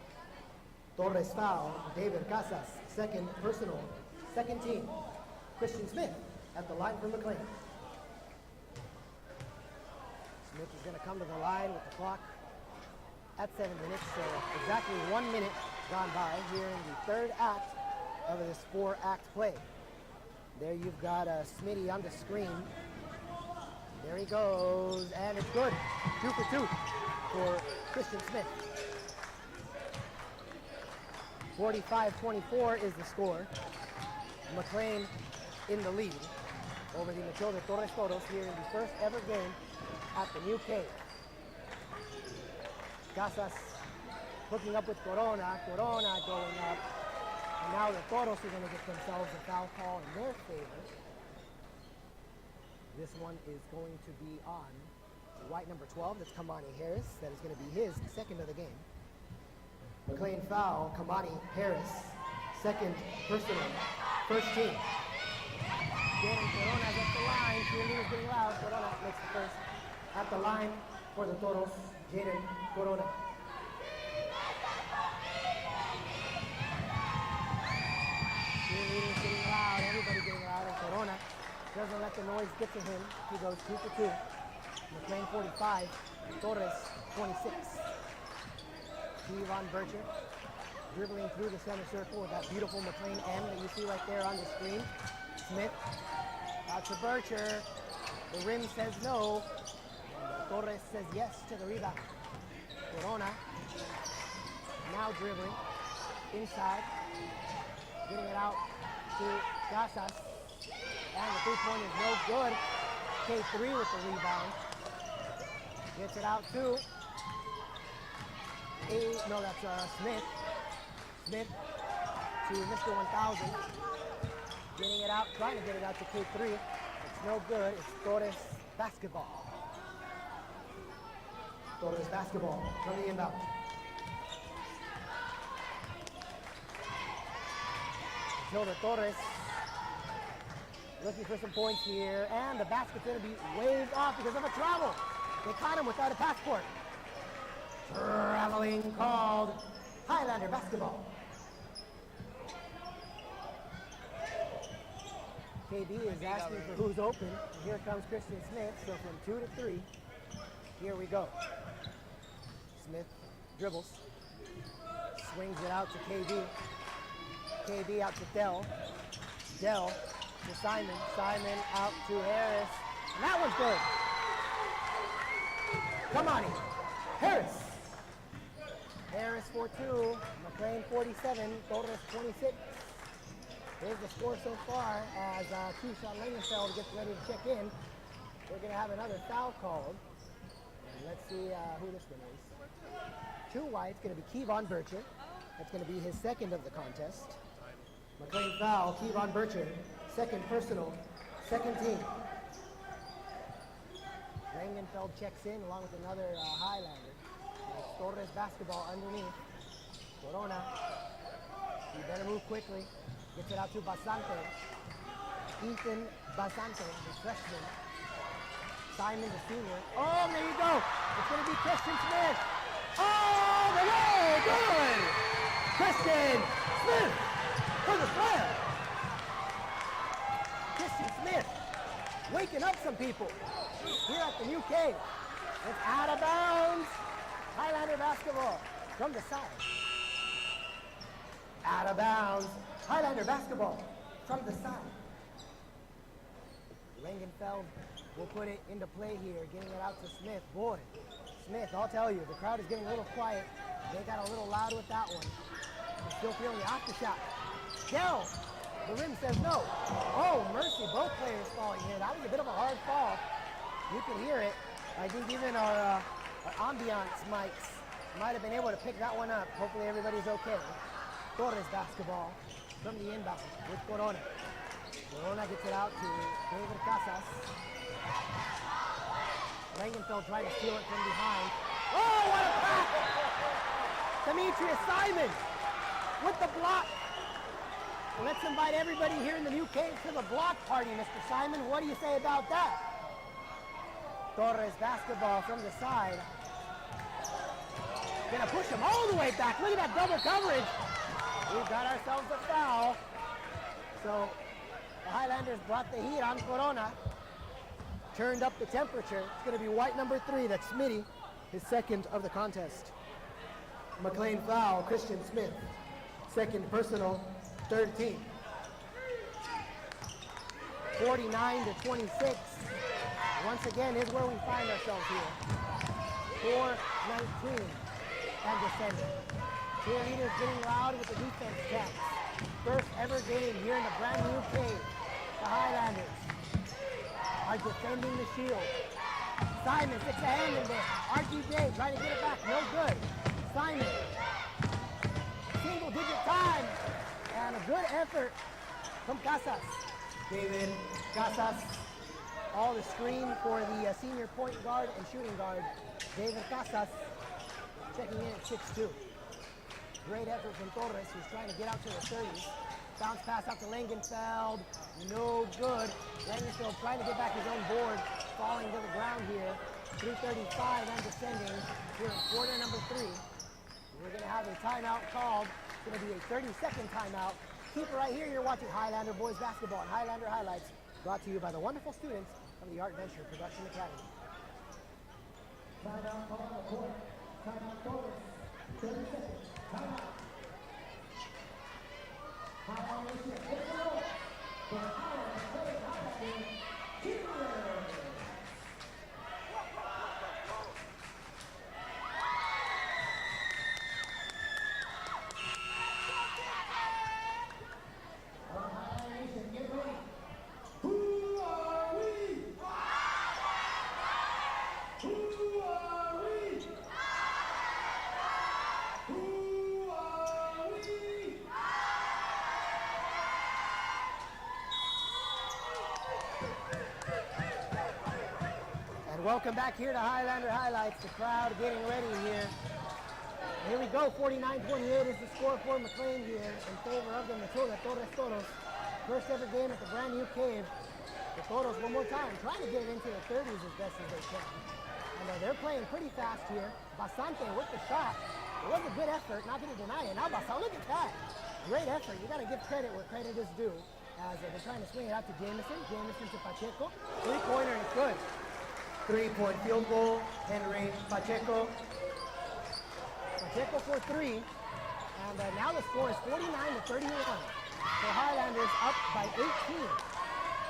Torres foul, David Casas, second personal, second team. Christian Smith at the line for McLane. Smith is going to come to the line with the clock at 7 minutes, so exactly 1 minute gone by here in the third act of this 4-act play. There you've got Smitty on the screen. There he goes, and it's good. 2 for 2 for Christian Smith. 45-24 is the score. McLane in the lead over the Matilda Torres Toros here in the first ever game at the new cave. Casas hooking up with Corona. Corona going up. And now the Toros are going to get themselves a foul call in their favor. This one is going to be on white number 12. That's Kamani Harris. That is going to be his second of the game. McLane foul, Kamani Harris. Second personal, first team. Again, Corona's at the line. Cheerleaders getting loud. Corona makes the first. At the line for the Toros, Jaden Corona. Cheerleaders getting loud. Everybody getting loud. And Corona doesn't let the noise get to him. He goes 2 for 2. McLane 45, Torres 26. Kevon Bircher dribbling through the center circle with that beautiful McLane M that you see right there on the screen. Smith out to Bircher. The rim says no. And Torres says yes to the rebound. Corona now dribbling inside, getting it out to Casas. And the three-point is no good. K3 with the rebound. Gets it out to Smith. Smith to Mr. 1000. Getting it out, trying to get it out to K3. It's no good. It's Torres basketball. Torres basketball from the inbound. Gilda Torres looking for some points here, and the basket's going to be waved off because of a travel. They caught him without a passport. Traveling called Highlander basketball. KB is asking for who's open. And here comes Christian Smith, so from 2 to 3, here we go. Smith dribbles, swings it out to KB. KB out to Dell. Dell to Simon. Simon out to Harris. And that one's good. Come on in. Harris. Harris for 2. McLane 47. Torres 26. Here's the score so far as Keyshawn Langenfeld gets ready to check in. We're going to have another foul called. And let's see who this one is. 2 white. It's going to be Kevon Bircher. That's going to be his second of the contest. McLane foul, Kevon Bircher. Second personal, second team. Langenfeld checks in along with another Highlander. It's Torres basketball underneath. Corona. He better move quickly. Gets it out to Basante. Ethan Basante, the freshman. Simon, the senior. Oh, there you go. It's going to be Christian Smith. Oh, the way. Good. Christian Smith for the slam. Christian Smith waking up some people here at the UK. It's out of bounds. Highlander basketball from the side. Out of bounds. Highlander basketball from the side. Langenfeld will put it into play here, getting it out to Smith. Boy, Smith, I'll tell you, the crowd is getting a little quiet. They got a little loud with that one. I'm still feeling the aftershock. Dell, the rim says no. Oh, mercy, both players falling here. That was a bit of a hard fall. You can hear it. I think even our ambiance mics might have been able to pick that one up. Hopefully everybody's okay. Torres basketball from the inbound with Corona. Corona gets it out to David Casas. Langenfeld trying to steal it from behind. Oh, what a pass! Demetrius Simon with the block. Let's invite everybody here in the UK to the block party, Mr. Simon. What do you say about that? Torres basketball from the side. Gonna push him all the way back. Look at that double coverage. We've got ourselves a foul. So the Highlanders brought the heat on Corona. Turned up the temperature. It's gonna be white number 3, that's Smitty, his second of the contest. McLane foul, Christian Smith. Second personal, third team. 49 to 26. Once again, is where we find ourselves here. 4-19 and descending. Cheerleaders getting loud with the defense checks. First ever game here in the brand new cave. The Highlanders are defending the shield. Simon sticks a hand in there. RGJ trying to get it back, no good. Simon, single-digit time, and a good effort from Casas. David Casas, all the screen for the senior point guard and shooting guard, David Casas, checking in at 6'2". Great effort from Torres, who's trying to get out to the 30s. Bounce pass out to Langenfeld, no good. Langenfeld trying to get back his own board, falling to the ground here. 3:35 and descending here in quarter number 3. We're going to have a timeout called. It's going to be a 30-second timeout. Keep it right here. You're watching Highlander Boys Basketball and Highlander Highlights, brought to you by the wonderful students of the Art Venture Production Academy. Timeout call on the court. Timeout Torres. 30 seconds. Timeout. Highlander ship. It's the roll. For Highlander Boys Basketball. Welcome back here to Highlander Highlights. The crowd getting ready here. Here we go, 49-28 is the score for McLane here in favor of the Torres Toros. First ever game at the brand new cave. The Toros one more time, trying to get it into the 30s as best as they can. And they're playing pretty fast here. Basante with the shot. It was a good effort, not going to deny it. Now Basante, look at that. Great effort. You got to give credit where credit is due. As they're trying to swing it out to Jameson. Jameson to Pacheco. Three-pointer and it's good. 3-point field goal, Henry Pacheco. Pacheco for 3. And now the score is 49-31. The Highlanders up by 18.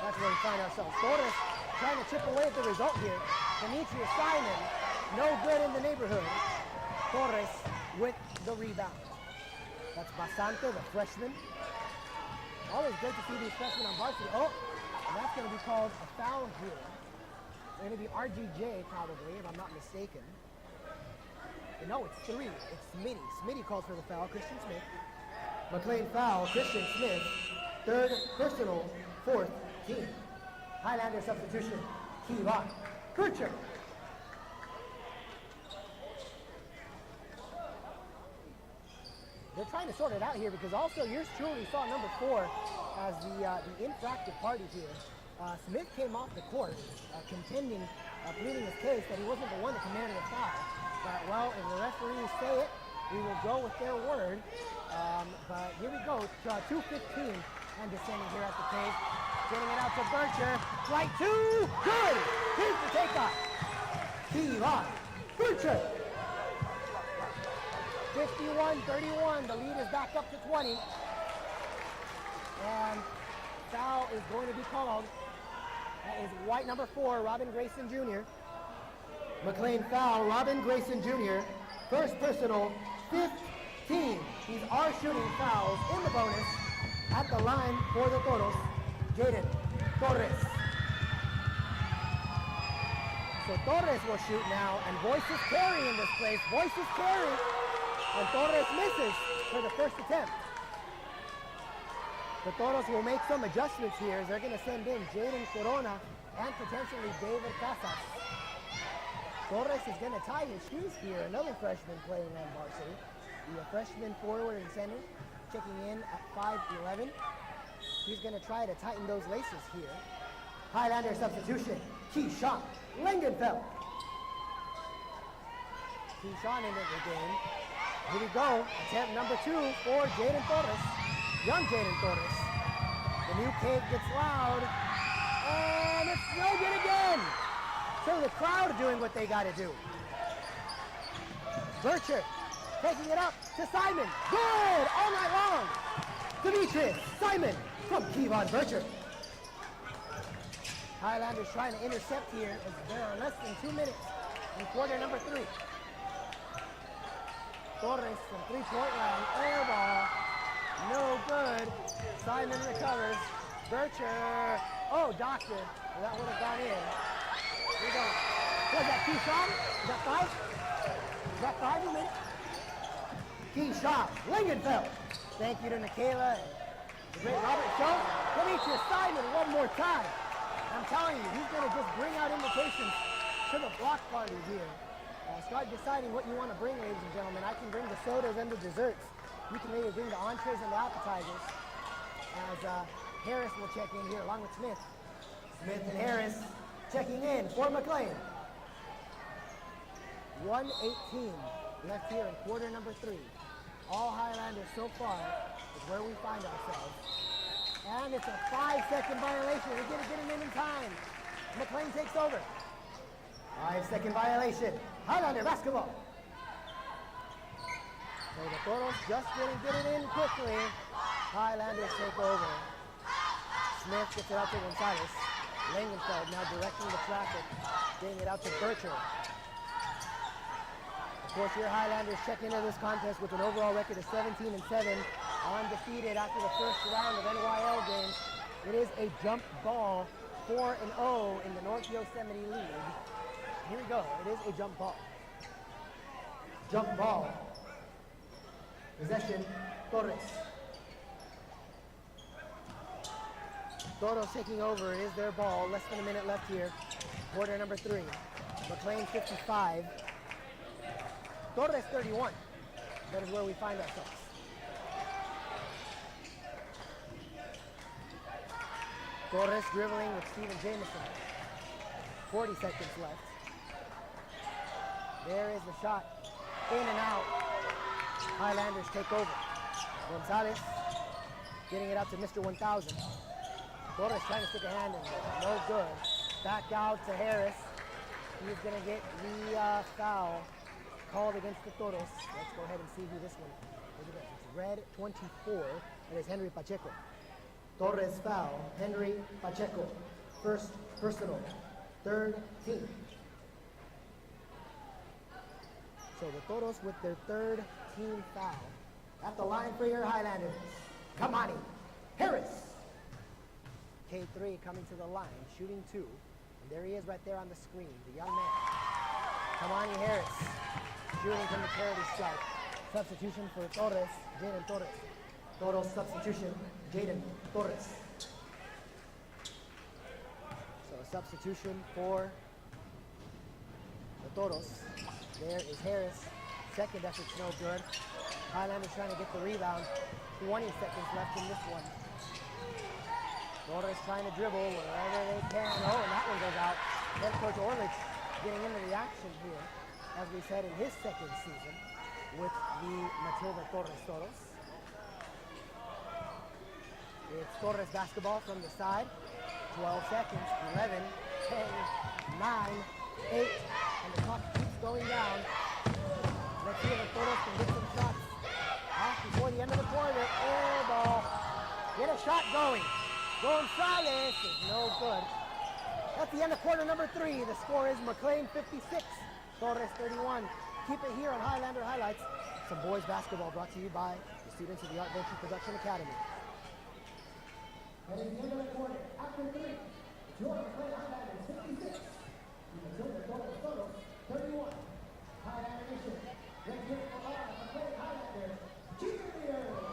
That's where we find ourselves. Torres trying to chip away at the result here. Demetrius Simon, no good in the neighborhood. Torres with the rebound. That's Basante, the freshman. Always great to see these freshmen on varsity. Oh, and that's going to be called a foul here. It's going to be RGJ probably, if I'm not mistaken. But no, it's 3. It's Smitty. Smitty calls for the foul. Christian Smith. McLane foul. Christian Smith. 3rd personal. 4th team. Highlander substitution. Kevon Kircher. They're trying to sort it out here because also yours truly saw number 4 as the infracted party here. Smith came off the court contending, pleading his case that he wasn't the one that committed a foul. But, well, if the referees say it, we will go with their word. But here we go, 2:15 and descending here at the cave. Getting it out to Bircher. Right 2, good! Here's the takeoff. Kevon Bircher. 51-31, the lead is back up to 20. And foul is going to be called. That is white number 4, Robin Grayson Jr. McLane foul, Robin Grayson Jr. First personal, 15. These are shooting fouls in the bonus at the line for the Toros. Jaden Torres. So Torres will shoot now, and voices carry in this place. Voices carry, and Torres misses for the first attempt. The Toros will make some adjustments here as they're going to send in Jaden Corona and potentially David Casas. Torres is going to tie his shoes here. Another freshman playing on varsity. The freshman forward and center checking in at 5'11". He's going to try to tighten those laces here. Highlander substitution. Keyshawn Langenfeld. Keyshawn into the game. Here we go. Attempt number 2 for Jaden Torres. Young Jaden Torres. The new cave gets loud. And it's no good again. So the crowd doing what they got to do. Bircher taking it up to Simon. Good all night long. Demetrius Simon from Kevon Bircher. Highlanders trying to intercept here as there are less than 2 minutes in quarter number 3. Torres from 3-point line. Air ball. No good. Simon recovers. Bircher. Oh, doctor. That would have gone in. Here we go. Was that key shot? Is that 5? Is that 5 you made it? Key shot. Lingenfeld. Thank you to Michaela and the great Robert Schultz. Demetrius Simon one more time. I'm telling you, he's going to just bring out invitations to the block party here. Start deciding what you want to bring, ladies and gentlemen. I can bring the sodas and the desserts. You can maybe bring the entrees and the appetizers. As Harris will check in here along with Smith. Smith and Harris checking in for McLane. 1:18 left here in quarter number 3. All Highlanders so far is where we find ourselves. And it's a 5-second violation. We're going to get him in time. McLane takes over. 5-second violation. Highlander basketball. So the Toros just didn't get it in quickly. Highlanders take over. Smith gets it out to Gonzalez. Langenfeld now directing the traffic, getting it out to Bircher. Of course, your Highlanders check into this contest with an overall record of 17-7, undefeated after the first round of NYL games. It is a jump ball, 4-0 in the North Yosemite League. Here we go. It is a jump ball. Jump ball. Possession, Torres. Toros taking over. It is their ball. Less than a minute left here. Quarter number 3. McLane 55. Torres 31. That is where we find ourselves. Torres dribbling with Steven Jameson. 40 seconds left. There is the shot. In and out. Highlanders take over. Gonzalez getting it out to Mr. 1000. Torres trying to stick a hand in there. No good. Back out to Harris. He's going to get the foul called against the Toros. Let's go ahead and see who this one is. It's red 24. It is Henry Pacheco. Torres foul. Henry Pacheco. First personal. Third team. So the Toros with their third team foul. At the line for your Highlanders. Kamani Harris. K3 coming to the line, shooting 2. And there he is right there on the screen, the young man. Kamani Harris, shooting from the charity stripe. Substitution for Torres, Jaden Torres. Toros substitution, Jaden Torres. So a substitution for the Toros. There is Harris. Second effort's no good. Highlanders trying to get the rebound. 20 seconds left in this one. Torres trying to dribble wherever they can. Oh, and that one goes out. Head coach Orlich getting into the action here, as we said, in his second season with the Matilda Torres Toros. It's Torres basketball from the side. 12 seconds, 11, 10, 9, 8, and the clock keeps going down. Let's see if the Toros can get some shots off before the end of the quarter. Air ball. Get a shot going. Gonzalez is no good. At the end of quarter number 3, the score is McLane 56, Torres 31. Keep it here on Highlander Highlights. Some boys basketball brought to you by the students of the Art Venture Production Academy. And at the end of the quarter, after 3, your McLane Highlanders 56, Matilda Torres Toros 31. Highlander Nation. Let's hear it for our McLane Highlanders cheerleaders.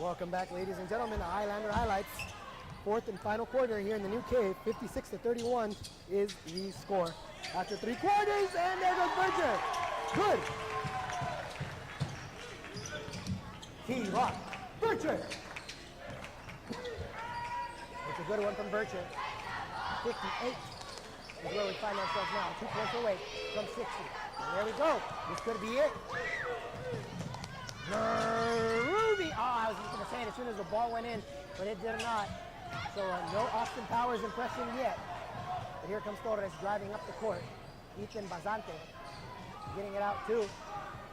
Welcome back, ladies and gentlemen, to Highlander Highlights. fourth and final quarter here in the new cave. 56-31 is the score. After 3 quarters, and there goes Berger. Good. Key lock. Berger. It's a good one from Berger. 58 is where we find ourselves now. 2 points away from 60. And there we go. This could be it. Ruby. Oh, I was just going to say it as soon as the ball went in, but it did not. So no Austin Powers impression yet. But here comes Torres driving up the court. Ethan Bazante getting it out to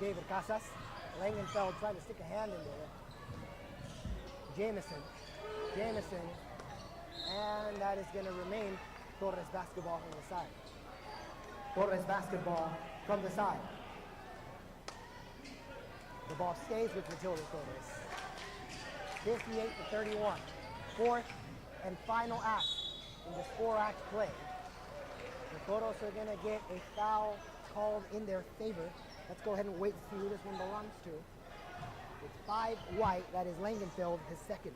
David Casas. Langenfeld trying to stick a hand in there. Jamison. And that is going to remain Torres basketball from the side. Torres basketball from the side. The ball stays with Matilda Torres. 58-31. Fourth and final act in this 4-act play. The Toros are going to get a foul called in their favor. Let's go ahead and wait to see who this one belongs to. It's 5 white. That is Langenfeld, his second.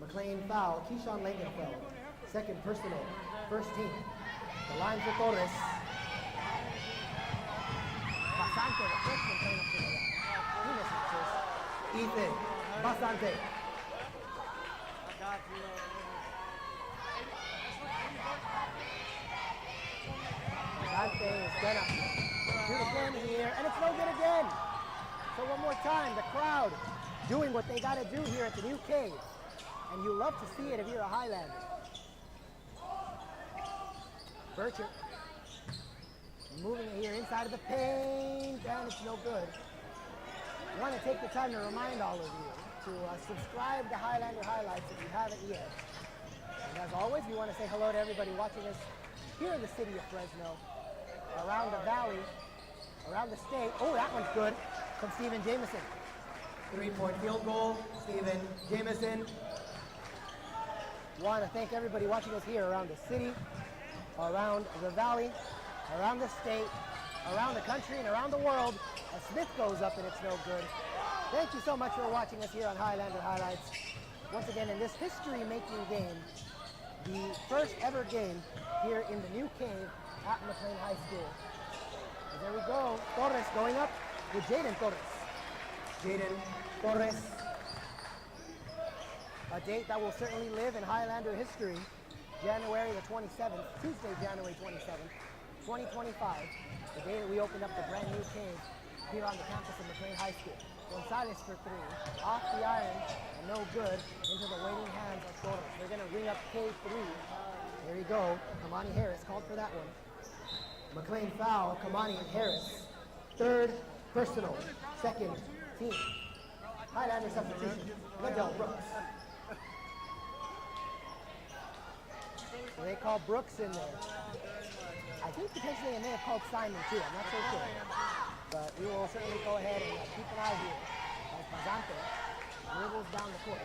McLane foul. Keyshawn Langenfeld. Second personal. First team. The line for Torres. Basante, the first one coming up to the line. He misses first. Ethan Basante. Basante is gonna do it again here, and it's no good again. So one more time, the crowd doing what they gotta do here at the new cave. And you love to see it if you're a Highlander. Burchett moving it here inside of the paint, and it's no good. I want to take the time to remind all of you to subscribe to Highlander Highlights if you haven't yet. And as always, we want to say hello to everybody watching us here in the city of Fresno, around the valley, around the state. Oh, that one's good from Stephen Jamison. 3-point field goal, Stephen Jamison. Want to thank everybody watching us here around the city, around the valley, around the state, around the country, and around the world. As Smith goes up and it's no good. Thank you so much for watching us here on Highlander Highlights. Once again, in this history-making game, the first ever game here in the new cave at McLane High School. And there we go. Torres going up with Jaden Torres. Jaden Torres. A date that will certainly live in Highlander history. January the 27th, Tuesday, January 27th, 2025. The day that we opened up the brand new cave here on the campus of McLane High School. Gonzalez for 3, off the iron, and no good, into the waiting hands of Torres. They're going to ring up cave 3. There you go. Kamani Harris called for that one. McLane foul, Kamani and Harris. Third personal, second team. Highlander substitution, Liddell Brooks. So they call Brooks in there. I think potentially they may have called Simon too, I'm not so sure. But we will certainly go ahead and keep an eye here as Bazante dribbles down the court.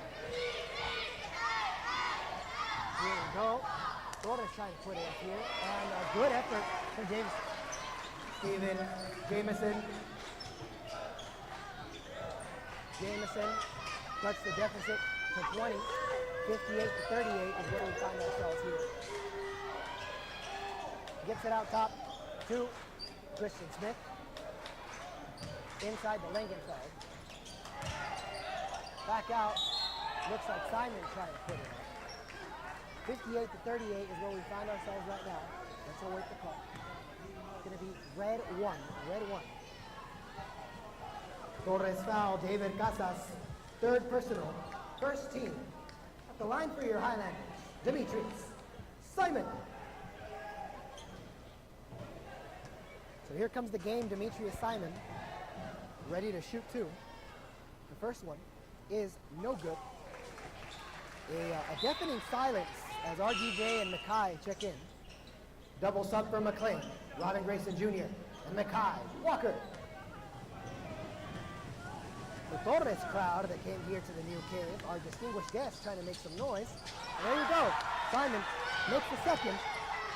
Here we go. Torres trying to put it up here, and a good effort from Jameson. Stephen Jamison. Jameson cuts the deficit to 20. 58-38 is where we find ourselves here. Gets it out top to Christian Smith. Inside the Langenfeld. Back out. Looks like Simon trying to put it up. 58-38 is where we find ourselves right now. Let's await the call. It's going to be red 1. Red 1. Torres foul. David Casas. Third personal. First team. At the line for your Highlanders. Demetrius Simon. So here comes the game, Demetrius Simon, ready to shoot 2. The first one is no good. A deafening silence as RGJ and Mackay check in. Double sub for McLane, Robin Grayson Jr. and Mackay Walker. The Torres crowd that came here to the new cave, our distinguished guests trying to make some noise. And there you go. Simon makes the second,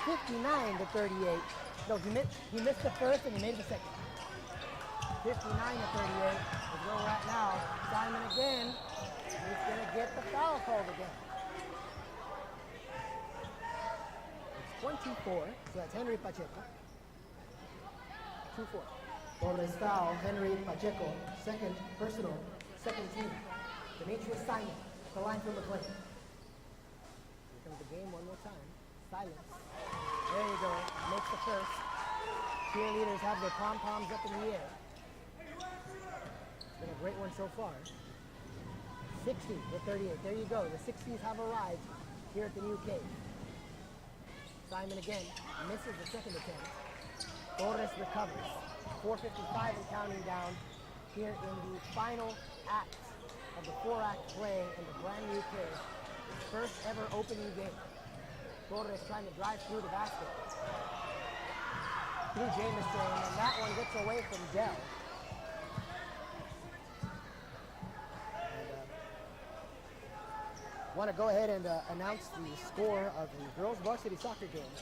59-38. No, he missed the first and he made the second. 59-38 is where we're at now. Simon again. He's going to get the foul called again. 24. So that's Henry Pacheco. 2-4. Torres foul, Henry Pacheco. Second personal, second team. Demetrius Simon at the line for McLane. Here comes the game one more time. Silence. There you go. Makes the first. Cheerleaders have their pom-poms up in the air. It's been a great one so far. 60 with 38. There you go. The 60s have arrived here at the new cave. Simon again misses the second attempt. Torres recovers. 4:55 and counting down here in the final act of the 4-act play in the brand new cave. First ever opening game. Torres trying to drive through the basket. Through Jameson, and that one gets away from Dell. Want to go ahead and announce the score of the girls varsity soccer game.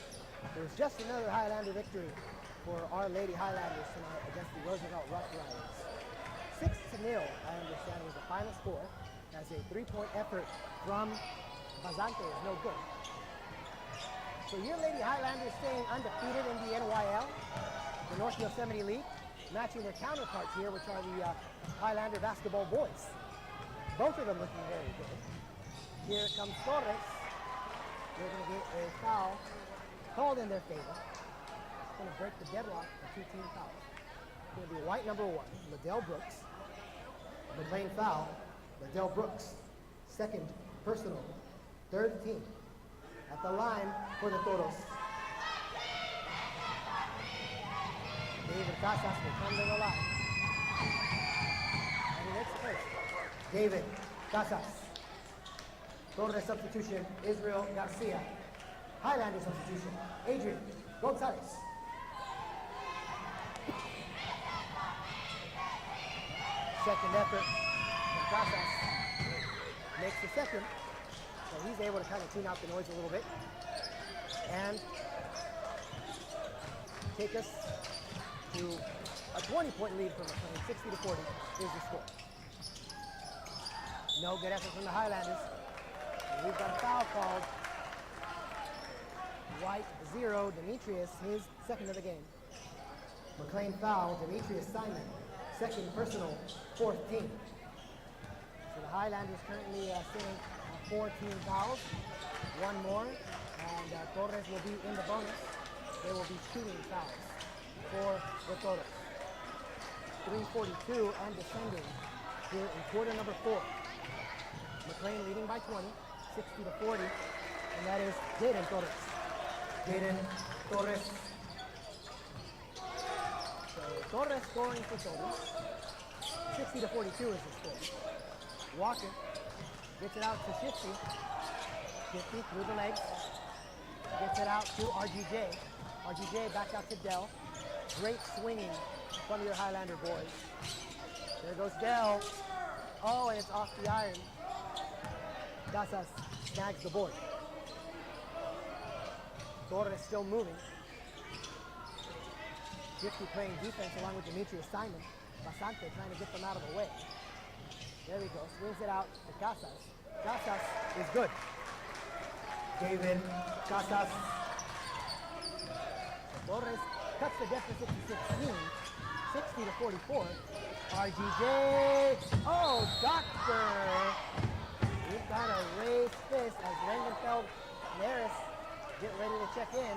It was just another Highlander victory for Our Lady Highlanders tonight against the Roosevelt Rough Riders. 6-0, I understand, was the final score, as a 3-point effort from Bazante is no good. So your Lady Highlanders staying undefeated in the NYL, the North Yosemite League, matching their counterparts here, which are the Highlander basketball boys. Both of them looking very good. Here comes Torres. They're going to get a foul called in their favor. It's going to break the deadlock of 2-team fouls. It's going to be white number 1, Liddell Brooks. McLane foul, Liddell Brooks. Second personal, third team. At the line for the Toros. David Casas will come to the line. And he makes the first. David Casas. Torres substitution, Israel Garcia. Highlander substitution, Adrian Gonzalez. Second effort from Casas. Makes the second. So he's able to kind of tune out the noise a little bit and take us to a 20-point lead from McLane. 60-40 is the score. No good effort from the Highlanders. And we've got a foul called. White 0, Demetrius, his second of the game. McLane foul, Demetrius Simon, second personal, fourth team. So the Highlanders currently sitting 4-team fouls, one more, and Torres will be in the bonus. They will be shooting fouls for the Torres. 3:42 and descending here in quarter number 4. McLane leading by 20, 60-40, and that is Jaden Torres. Jaden Torres. So Torres scoring for Torres. 60-42 is the score. Walker gets it out to Shifty. Shifty through the legs. Gets it out to RGJ. RGJ back out to Dell. Great swinging from your Highlander boys. There goes Dell. Oh, and it's off the iron. Casas snags the board. Torres still moving. Shifty playing defense along with Demetrius Simon. Basante trying to get them out of the way. There we go. Swings it out to Casas. Casas is good. David Casas. Torres cuts the deficit to 16. 60-44. RGJ. Oh, Doctor. We've got a raised fist as Langenfeld and Harris get ready to check in.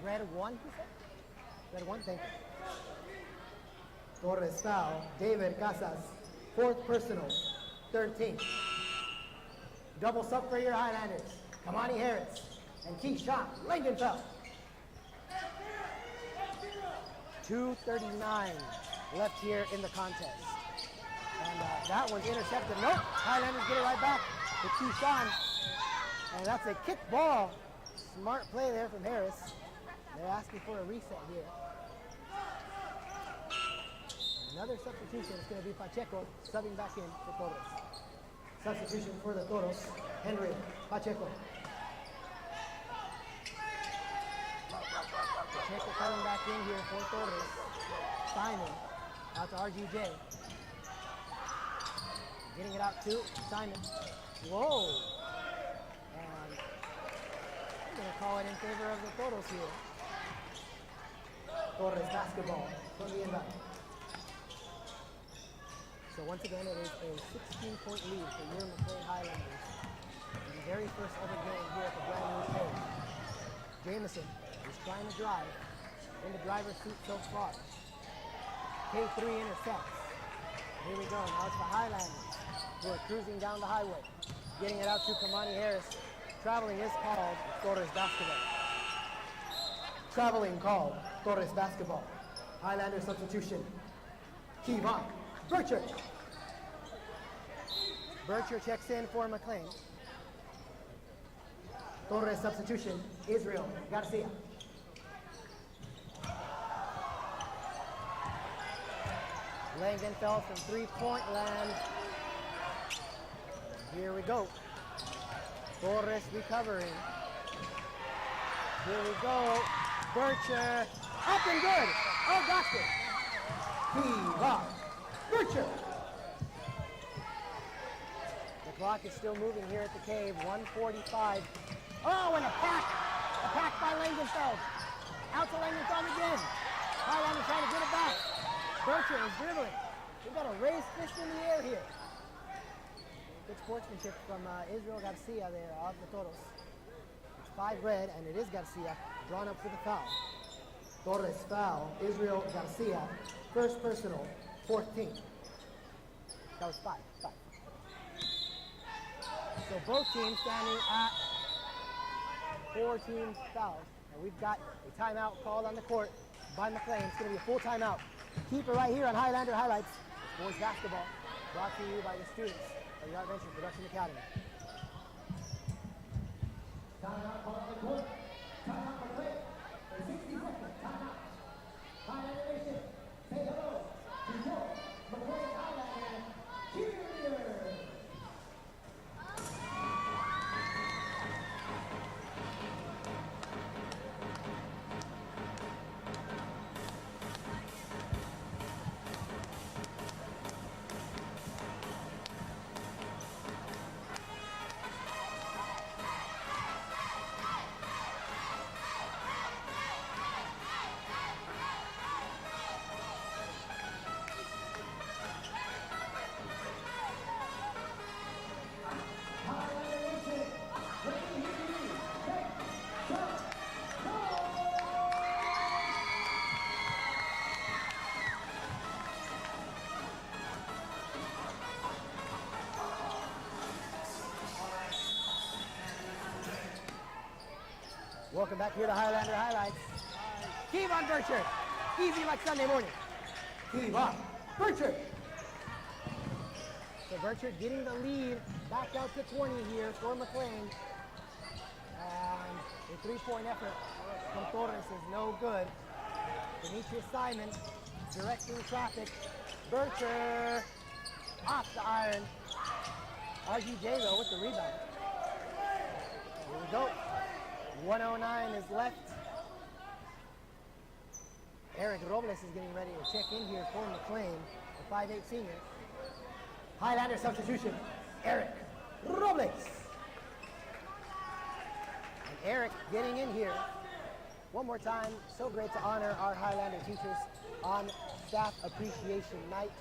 Red 1, he said? Red 1, thank you. Torres foul, David Casas, fourth personal, 13. Double sub for your Highlanders. Kamani Harris and Keyshawn Langenfeld. 2:39 left here in the contest. And that one's intercepted. Nope, Highlanders get it right back to Keyshawn. And that's a kick ball. Smart play there from Harris. They're asking for a reset here. Another substitution is going to be Pacheco subbing back in for Toros. Substitution for the Toros, Henry Pacheco. Pacheco coming back in here for Toros. Simon out to RGJ. Getting it out to Simon. Whoa! going to call it in favor of the Toros here. Torres basketball from the inbound. So once again, it is a 16-point lead for your McLane Highlanders. The very first ever game here at the brand new court. Jamison is trying to drive in the driver's seat so far. K3 intercepts. Here we go. Now it's the Highlanders who are cruising down the highway. Getting it out to Kamani Harris. Traveling is called Torres basketball. Traveling called Torres basketball. Highlander substitution. Kevon Bircher. Bircher checks in for McLane. Torres substitution. Israel Garcia. Langenfeld from three-point land. Here we go. Torres recovering. Here we go. Bircher. Up and good. Oh, got it. Kevon Bircher. The clock is still moving here at the cave. 1:45. Oh, and a pack by Langenfeld. Out to Langenfeld again. Highlander trying to get it back. Bircher is dribbling. We've got a raised fist in the air here. Good sportsmanship from Israel Garcia there of the Toros. It's 5 red, and it is Garcia drawn up for the foul. Torres foul, Israel Garcia, first personal, 14. That was 5. So both teams standing at 4 team fouls. And we've got a timeout called on the court by McLane. It's going to be a full timeout. Keep it right here on Highlander Highlights. Boys basketball brought to you by the students of the Art Venture Production Academy. Timeout called on the court. Timeout McLane. For 60 seconds. Timeout. Highlander Nation. Say hello to your McLane Highlander cheerleaders. Welcome back here to Highlander Highlights. Kevon Bircher. Easy like Sunday morning. Kevon Bircher. So Bircher getting the lead back out to 20 here for McLane. And a 3-point effort from Torres is no good. Demetrius Simon directing traffic. Bircher off the iron. RGJ though with the rebound. Here we go. 1:09 is left. Eric Robles is getting ready to check in here for McLane, the 5'8 senior. Highlander substitution, Eric Robles. And Eric getting in here. One more time, so great to honor our Highlander teachers on Staff Appreciation Night.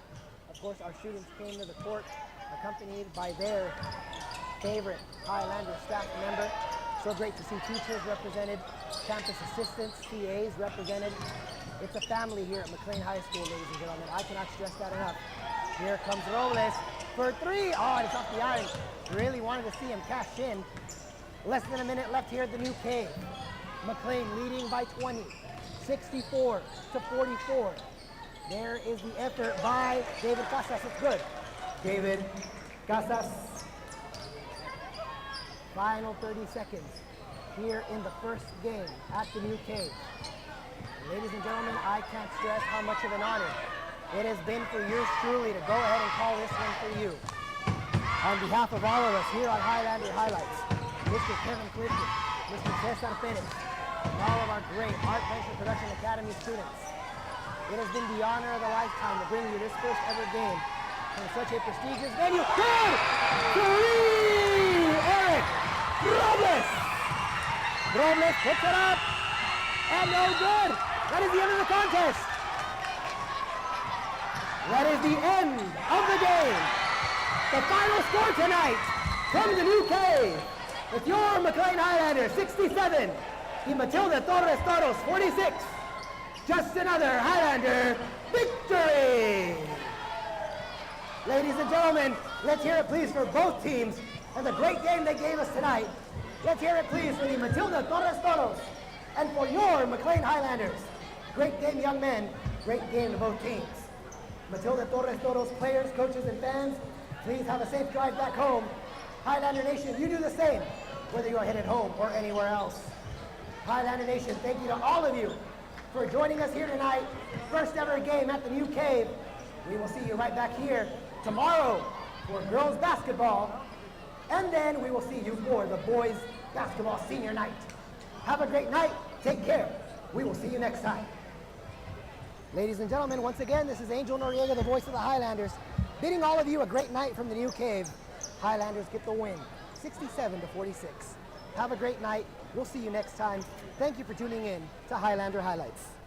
Of course, our students came to the court accompanied by their favorite Highlander staff member. So great to see teachers represented, campus assistants, CAs represented. It's a family here at McLane High School, ladies and gentlemen. I cannot stress that enough. Here comes Robles for 3. Oh, it's off the iron. Really wanted to see him cash in. Less than a minute left here at the new cave. McLane leading by 20, 64 to 44. There is the effort by David Casas. It's good. David Casas. Final 30 seconds here in the first game at the new cave. Ladies and gentlemen, I can't stress how much of an honor it has been for yours truly to go ahead and call this one for you. On behalf of all of us here on Highlander Highlights, Mr. Kevin Clifton, Mr. Cesar Perez, and all of our great Art Venture Production Academy students, it has been the honor of a lifetime to bring you this first ever game from such a prestigious venue. Good! 3! Eric Robles! Robles puts it up, and no good. That is the end of the contest. That is the end of the game. The final score tonight from the New Cave, with your McLean Highlanders 67, the Matilda Torres Toros 46. Just another Highlander victory. Ladies and gentlemen, let's hear it please for both teams and the great game they gave us tonight. Let's hear it please for the Matilda Torres Toros and for your McLean Highlanders. Great game, young men. Great game to both teams. Matilda Torres Toros players, coaches, and fans, please have a safe drive back home. Highlander Nation, you do the same, whether you are headed home or anywhere else. Highlander Nation, thank you to all of you for joining us here tonight. First ever game at the New Cave. We will see you right back here tomorrow for girls basketball, and then we will see you for the boys basketball senior night. Have a great night. Take care. We will see you next time. Ladies and gentlemen, once again, this is Angel Noriega, the voice of the Highlanders, bidding all of you a great night from the New Cave. Highlanders get the win, 67-46. Have a great night. We'll see you next time. Thank you for tuning in to Highlander Highlights.